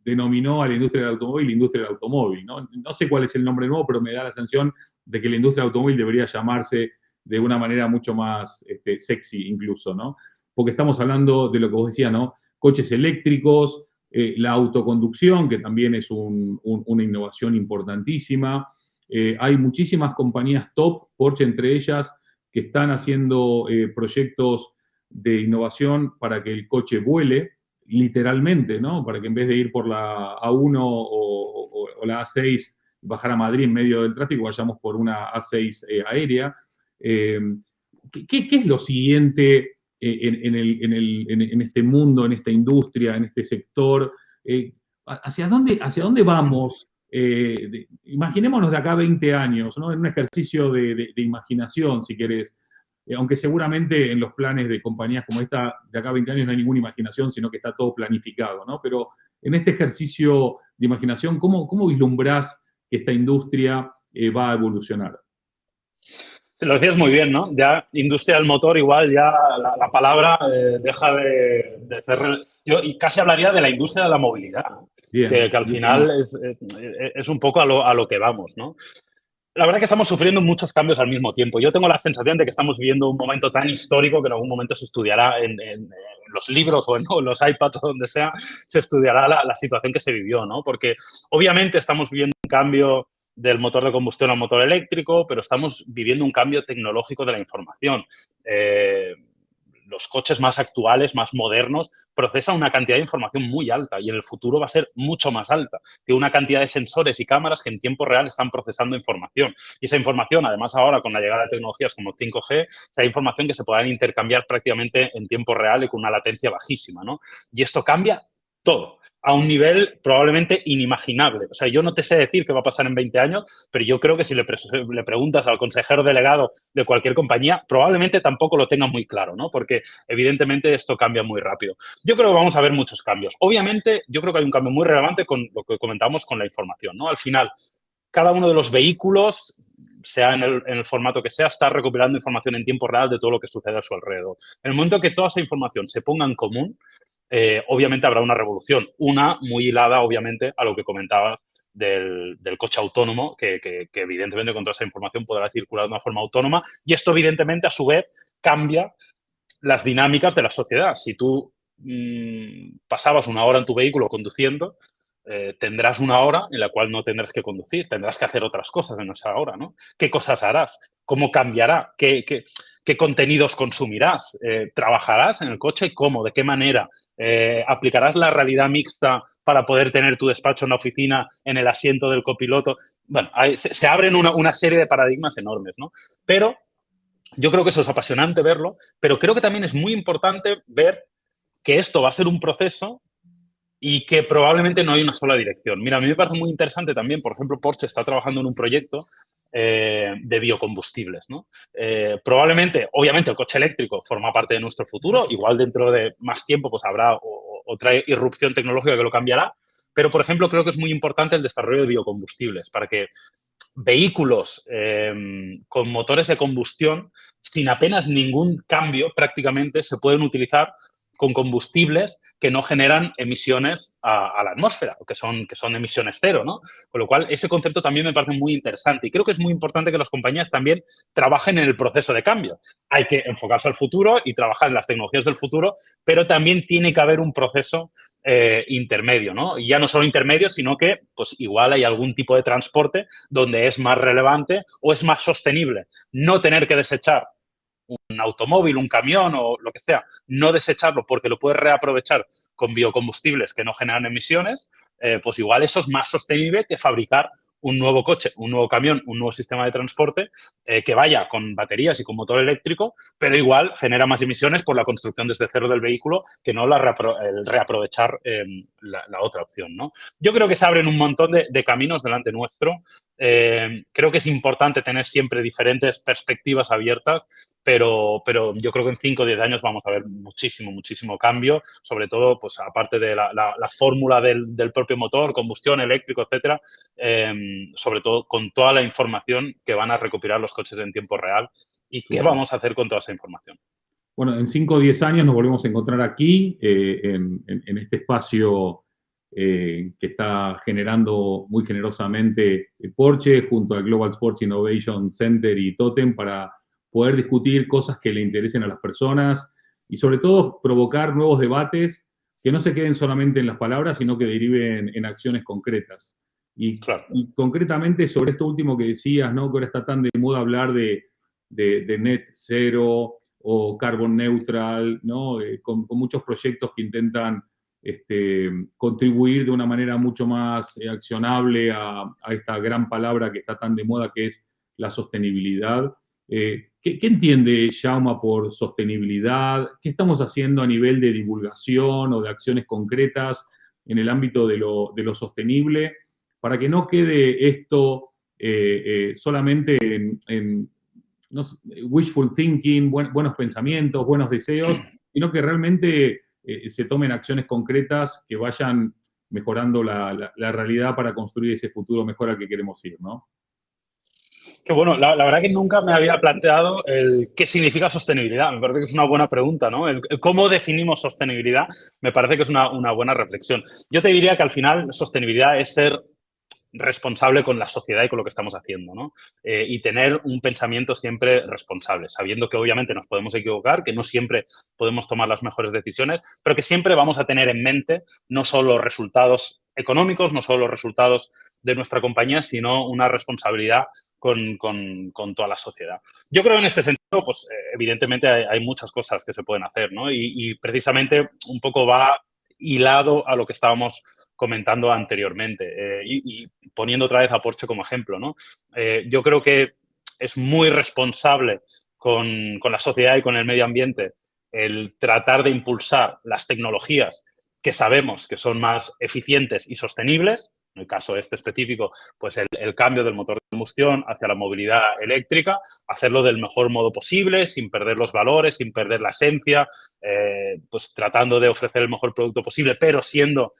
denominó a la industria del automóvil, ¿no? No sé cuál es el nombre nuevo, pero me da la sensación de que la industria del automóvil debería llamarse de una manera mucho más sexy incluso, ¿no? Porque estamos hablando de lo que vos decías, ¿no? Coches eléctricos, la autoconducción, que también es una innovación importantísima. Hay muchísimas compañías top, Porsche entre ellas, que están haciendo proyectos de innovación para que el coche vuele, literalmente, ¿no? Para que en vez de ir por la A1 o la A6, bajar a Madrid en medio del tráfico, vayamos por una A6 aérea. ¿Qué es lo siguiente en este mundo, en esta industria, en este sector? ¿Hacia dónde vamos? Imaginémonos de acá a 20 años, ¿no? En un ejercicio de imaginación, si querés. Aunque seguramente en los planes de compañías como esta, de acá a 20 años no hay ninguna imaginación, sino que está todo planificado, ¿no? Pero en este ejercicio de imaginación, ¿cómo vislumbrás que esta industria va a evolucionar? Lo decías muy bien, ¿no? Ya industria del motor, igual ya la palabra deja de ser... Yo casi hablaría de la industria de la movilidad, Bien, que al final es un poco a lo que vamos, ¿no? La verdad es que estamos sufriendo muchos cambios al mismo tiempo. Yo tengo la sensación de que estamos viviendo un momento tan histórico que en algún momento se estudiará en los libros o en los iPads o donde sea, se estudiará la situación que se vivió, ¿no? Porque obviamente estamos viviendo un cambio del motor de combustión al motor eléctrico, pero estamos viviendo un cambio tecnológico de la información. Los coches más actuales, más modernos, procesan una cantidad de información muy alta y en el futuro va a ser mucho más alta. Tiene una cantidad de sensores y cámaras que en tiempo real están procesando información. Y esa información, además ahora con la llegada de tecnologías como 5G, esa información que se podrán intercambiar prácticamente en tiempo real y con una latencia bajísima, ¿no? Y esto cambia todo a un nivel probablemente inimaginable. O sea, yo no te sé decir qué va a pasar en 20 años, pero yo creo que si le preguntas al consejero delegado de cualquier compañía, probablemente tampoco lo tenga muy claro, ¿no? Porque evidentemente esto cambia muy rápido. Yo creo que vamos a ver muchos cambios. Obviamente, yo creo que hay un cambio muy relevante con lo que comentábamos con la información, ¿no? Al final, cada uno de los vehículos, sea en el formato que sea, está recopilando información en tiempo real de todo lo que sucede a su alrededor. En el momento que toda esa información se ponga en común, obviamente habrá una revolución. Una muy hilada, obviamente, a lo que comentabas del coche autónomo, que evidentemente con toda esa información podrá circular de una forma autónoma. Y esto, evidentemente, a su vez, cambia las dinámicas de la sociedad. Si tú pasabas una hora en tu vehículo conduciendo, tendrás una hora en la cual no tendrás que conducir, tendrás que hacer otras cosas en esa hora, ¿no? ¿Qué cosas harás? ¿Cómo cambiará? ¿Qué contenidos consumirás? ¿Trabajarás en el coche? ¿Cómo? ¿De qué manera? ¿Aplicarás la realidad mixta para poder tener tu despacho en la oficina, en el asiento del copiloto? Bueno, se abren una serie de paradigmas enormes, ¿no? Pero yo creo que eso es apasionante verlo, pero creo que también es muy importante ver que esto va a ser un proceso y que probablemente no hay una sola dirección. Mira, a mí me parece muy interesante también, por ejemplo, Porsche está trabajando en un proyecto de biocombustibles, ¿no? Probablemente, obviamente, el coche eléctrico forma parte de nuestro futuro, igual dentro de más tiempo pues habrá otra irrupción tecnológica que lo cambiará, pero, por ejemplo, creo que es muy importante el desarrollo de biocombustibles para que vehículos con motores de combustión, sin apenas ningún cambio prácticamente, se pueden utilizar con combustibles que no generan emisiones a la atmósfera, o que son emisiones cero, ¿no? Con lo cual, ese concepto también me parece muy interesante y creo que es muy importante que las compañías también trabajen en el proceso de cambio. Hay que enfocarse al futuro y trabajar en las tecnologías del futuro, pero también tiene que haber un proceso intermedio, ¿no? Y ya no solo intermedio, sino que, pues, igual hay algún tipo de transporte donde es más relevante o es más sostenible no tener que desechar un automóvil, un camión o lo que sea, no desecharlo porque lo puedes reaprovechar con biocombustibles que no generan emisiones, pues igual eso es más sostenible que fabricar un nuevo coche, un nuevo camión, un nuevo sistema de transporte que vaya con baterías y con motor eléctrico, pero igual genera más emisiones por la construcción desde cero del vehículo que no el reaprovechar la otra opción, ¿no? Yo creo que se abren un montón de caminos delante nuestro. Creo que es importante tener siempre diferentes perspectivas abiertas, pero yo creo que en 5 o 10 años vamos a ver muchísimo cambio, sobre todo, pues aparte de la fórmula del propio motor, combustión, eléctrico, etcétera, sobre todo con toda la información que van a recopilar los coches en tiempo real y qué vamos a hacer con toda esa información. Bueno, en 5 o 10 años nos volvemos a encontrar aquí, en este espacio que está generando muy generosamente Porsche junto al Global Sports Innovation Center y Totem para poder discutir cosas que le interesen a las personas y sobre todo provocar nuevos debates que no se queden solamente en las palabras, sino que deriven en acciones concretas. Claro. Y concretamente sobre esto último que decías, ¿no? Que ahora está tan de moda hablar de net zero o carbon neutral, ¿no? Con muchos proyectos que intentan contribuir de una manera mucho más accionable a esta gran palabra que está tan de moda, que es la sostenibilidad. ¿Qué entiende Jaume por sostenibilidad? ¿Qué estamos haciendo a nivel de divulgación o de acciones concretas en el ámbito de lo sostenible para que no quede esto solamente en no sé, wishful thinking, buenos pensamientos, buenos deseos, sino que realmente se tomen acciones concretas que vayan mejorando la realidad para construir ese futuro mejor al que queremos ir, ¿no? Que bueno, la verdad que nunca me había planteado el qué significa sostenibilidad. Me parece que es una buena pregunta, ¿no? El cómo definimos sostenibilidad me parece que es una buena reflexión. Yo te diría que al final sostenibilidad es ser responsable con la sociedad y con lo que estamos haciendo, ¿no? Y tener un pensamiento siempre responsable, sabiendo que obviamente nos podemos equivocar, que no siempre podemos tomar las mejores decisiones, pero que siempre vamos a tener en mente no solo los resultados económicos, no solo los resultados de nuestra compañía, sino una responsabilidad con toda la sociedad. Yo creo en este sentido, pues evidentemente hay muchas cosas que se pueden hacer, ¿no? Y precisamente un poco va hilado a lo que estábamos comentando anteriormente y poniendo otra vez a Porsche como ejemplo, ¿no? Yo creo que es muy responsable con la sociedad y con el medio ambiente el tratar de impulsar las tecnologías que sabemos que son más eficientes y sostenibles. En el caso este específico, pues el cambio del motor de combustión hacia la movilidad eléctrica, hacerlo del mejor modo posible, sin perder los valores, sin perder la esencia, pues tratando de ofrecer el mejor producto posible, pero siendo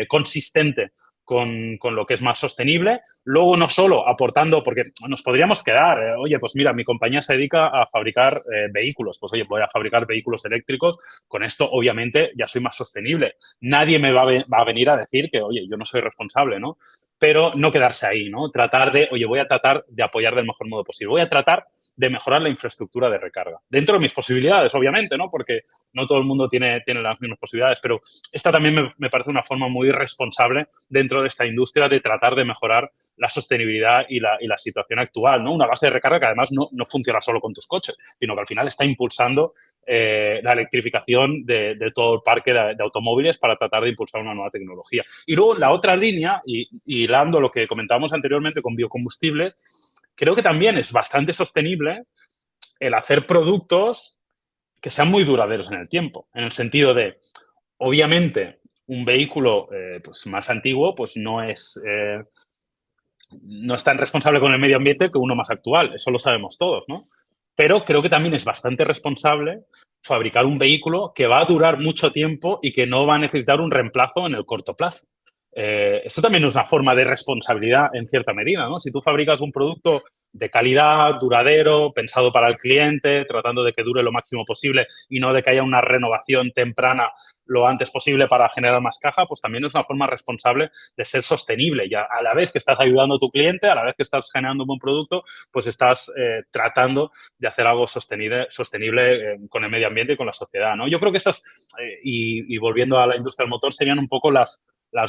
consistente con lo que es más sostenible. Luego, no solo aportando, porque nos podríamos quedar, oye, pues mira, mi compañía se dedica a fabricar vehículos, pues oye, voy a fabricar vehículos eléctricos, con esto obviamente ya soy más sostenible. Nadie me va a venir a decir que, oye, yo no soy responsable, ¿no? pero no quedarse ahí, ¿no? Tratar de, oye, voy a tratar de apoyar del mejor modo posible. Voy a tratar de mejorar la infraestructura de recarga. Dentro de mis posibilidades, obviamente, ¿no? Porque no todo el mundo tiene las mismas posibilidades, pero esta también me parece una forma muy responsable dentro de esta industria de tratar de mejorar la sostenibilidad y la situación actual, ¿no? Una base de recarga que además no funciona solo con tus coches, sino que al final está impulsando la electrificación de todo el parque de automóviles para tratar de impulsar una nueva tecnología. Y luego la otra línea, y hilando lo que comentábamos anteriormente con biocombustibles, creo que también es bastante sostenible el hacer productos que sean muy duraderos en el tiempo, en el sentido de, obviamente, un vehículo pues más antiguo pues no es tan responsable con el medio ambiente que uno más actual, eso lo sabemos todos, ¿no? Pero creo que también es bastante responsable fabricar un vehículo que va a durar mucho tiempo y que no va a necesitar un reemplazo en el corto plazo. Esto también es una forma de responsabilidad en cierta medida, ¿no? Si tú fabricas un producto de calidad, duradero, pensado para el cliente, tratando de que dure lo máximo posible y no de que haya una renovación temprana lo antes posible para generar más caja, pues también es una forma responsable de ser sostenible. Y a la vez que estás ayudando a tu cliente, a la vez que estás generando un buen producto, pues estás tratando de hacer algo sostenible con el medio ambiente y con la sociedad, ¿no? Yo creo que estas, y volviendo a la industria del motor, serían un poco las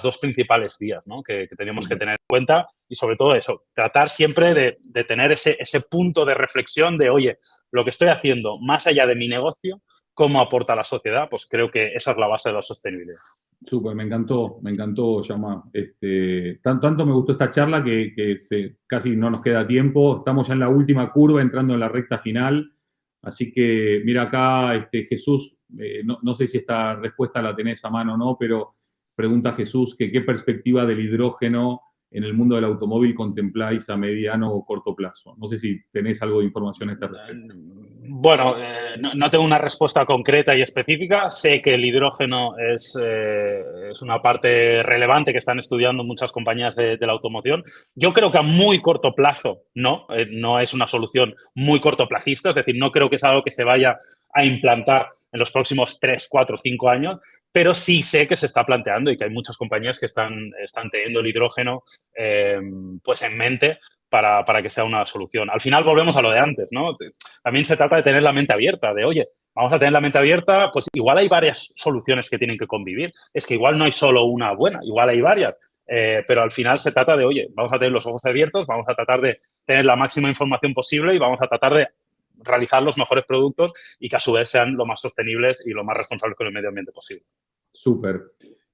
dos principales vías, ¿no? que tenemos que tener en cuenta y sobre todo eso, tratar siempre de tener ese punto de reflexión de, oye, lo que estoy haciendo más allá de mi negocio, cómo aporta a la sociedad, pues creo que esa es la base de la sostenibilidad. Súper, me encantó, Llama. Tanto me gustó esta charla que casi no nos queda tiempo. Estamos ya en la última curva, entrando en la recta final. Así que, mira acá, Jesús, no sé si esta respuesta la tenés a mano o no, pero pregunta Jesús que qué perspectiva del hidrógeno en el mundo del automóvil contempláis a mediano o corto plazo. No sé si tenés algo de información a este respecto. Bueno, no tengo una respuesta concreta y específica. Sé que el hidrógeno es una parte relevante que están estudiando muchas compañías de la automoción. Yo creo que a muy corto plazo no es una solución muy cortoplacista, es decir, no creo que es algo que se vaya a implantar en los próximos 3, 4, 5 años, pero sí sé que se está planteando y que hay muchas compañías que están teniendo el hidrógeno pues en mente para que sea una solución. Al final volvemos a lo de antes, ¿no? También se trata de tener la mente abierta, de, oye, vamos a tener la mente abierta, pues igual hay varias soluciones que tienen que convivir. Es que igual no hay solo una buena, igual hay varias. Pero al final se trata de, oye, vamos a tener los ojos abiertos, vamos a tratar de tener la máxima información posible y vamos a tratar de realizar los mejores productos y que a su vez sean lo más sostenibles y lo más responsables con el medio ambiente posible. Súper.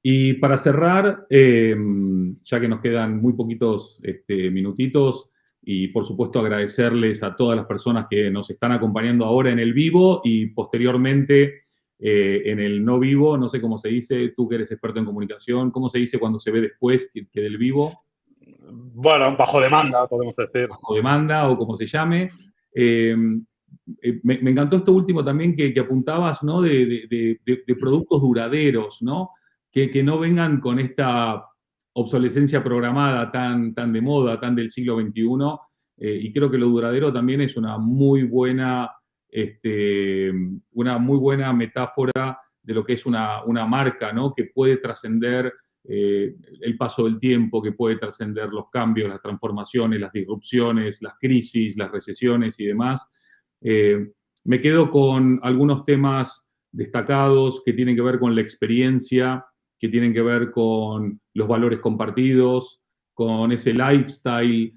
Y para cerrar, ya que nos quedan muy poquitos minutitos, y por supuesto agradecerles a todas las personas que nos están acompañando ahora en el vivo y posteriormente en el no vivo, no sé cómo se dice, tú que eres experto en comunicación, ¿cómo se dice cuando se ve después que del vivo? Bueno, bajo demanda, podemos decir. Bajo demanda o como se llame. Me encantó esto último también que apuntabas, ¿no? De productos duraderos, ¿no? Que no vengan con esta obsolescencia programada tan de moda, tan del siglo XXI. Y creo que lo duradero también es una muy buena metáfora de lo que es una marca, ¿no? Que puede trascender el paso del tiempo, que puede trascender los cambios, las transformaciones, las disrupciones, las crisis, las recesiones y demás. Me quedo con algunos temas destacados que tienen que ver con la experiencia, que tienen que ver con los valores compartidos, con ese lifestyle,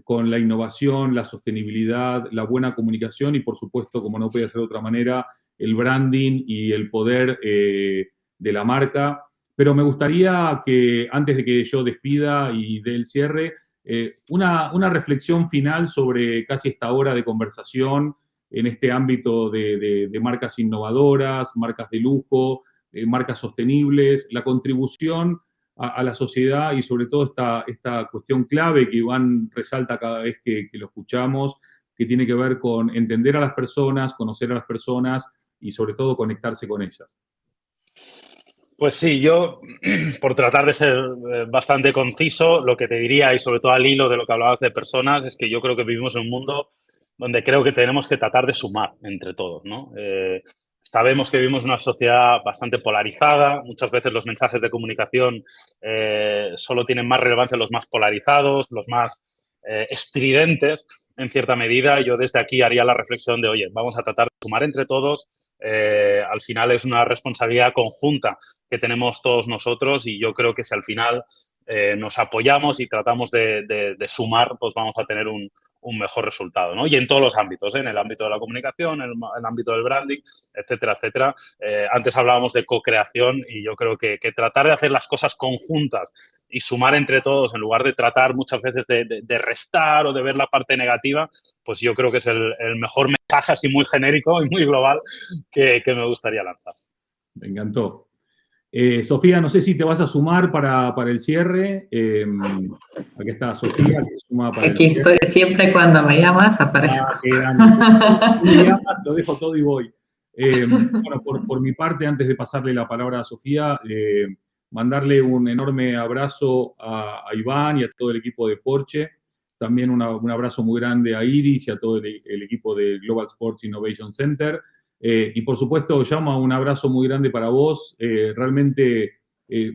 con la innovación, la sostenibilidad, la buena comunicación y, por supuesto, como no puede ser de otra manera, el branding y el poder de la marca. Pero me gustaría que, antes de que yo despida y dé el cierre, una reflexión final sobre casi esta hora de conversación en este ámbito de marcas innovadoras, marcas de lujo, marcas sostenibles, la contribución a la sociedad y sobre todo esta cuestión clave que Iván resalta cada vez que lo escuchamos, que tiene que ver con entender a las personas, conocer a las personas y sobre todo conectarse con ellas. Pues sí, yo, por tratar de ser bastante conciso, lo que te diría, y sobre todo al hilo de lo que hablabas de personas, es que yo creo que vivimos en un mundo donde creo que tenemos que tratar de sumar entre todos, ¿no? Sabemos que vivimos en una sociedad bastante polarizada. Muchas veces los mensajes de comunicación solo tienen más relevancia los más polarizados, los más estridentes, en cierta medida. Yo desde aquí haría la reflexión de, oye, vamos a tratar de sumar entre todos. Al final es una responsabilidad conjunta que tenemos todos nosotros y yo creo que si al final nos apoyamos y tratamos de sumar, pues vamos a tener un mejor resultado, ¿no? Y en todos los ámbitos, ¿eh? En el ámbito de la comunicación, en el ámbito del branding, etcétera, etcétera. Antes hablábamos de co-creación y yo creo que tratar de hacer las cosas conjuntas y sumar entre todos en lugar de tratar muchas veces de restar o de ver la parte negativa, pues yo creo que es el mejor mensaje así muy genérico y muy global que me gustaría lanzar. Me encantó. Sofía, no sé si te vas a sumar para el cierre. Aquí está Sofía, que se suma para Aquí el cierre. estoy, siempre cuando me llamas aparezco. Qué grande. Si me llamas, lo dejo todo y voy. Bueno, por mi parte, antes de pasarle la palabra a Sofía, mandarle un enorme abrazo a Iván y a todo el equipo de Porsche. También un abrazo muy grande a Iris y a todo el equipo de Global Sports Innovation Center. Y por supuesto, Jaume, un abrazo muy grande para vos, realmente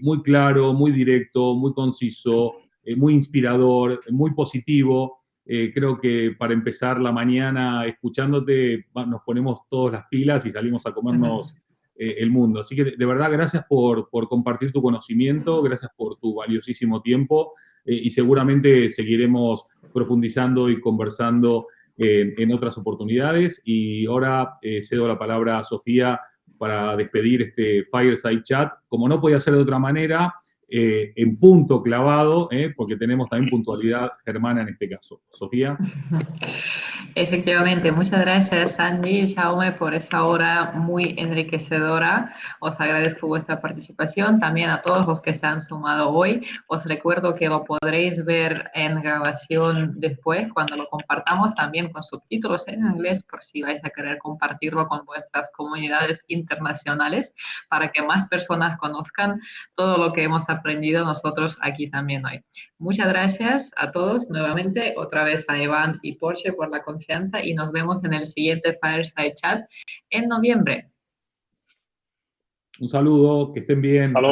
muy claro, muy directo, muy conciso, muy inspirador, muy positivo. Creo que para empezar la mañana escuchándote nos ponemos todas las pilas y salimos a comernos el mundo. Así que de verdad, gracias por compartir tu conocimiento, gracias por tu valiosísimo tiempo y seguramente seguiremos profundizando y conversando en otras oportunidades. Y ahora cedo la palabra a Sofía para despedir este Fireside Chat. Como no podía ser de otra manera, en punto clavado, porque tenemos también puntualidad germana en este caso. Sofía. Efectivamente, muchas gracias Andy y Jaume por esta hora muy enriquecedora. Os agradezco vuestra participación, también a todos los que se han sumado hoy. Os recuerdo que lo podréis ver en grabación después, cuando lo compartamos, también con subtítulos en inglés, por si vais a querer compartirlo con vuestras comunidades internacionales, para que más personas conozcan todo lo que hemos aprendido nosotros aquí también hoy. Muchas gracias a todos nuevamente, otra vez a Iván y Porsche por la confianza y nos vemos en el siguiente Fireside Chat en noviembre. Un saludo, que estén bien. Saludos.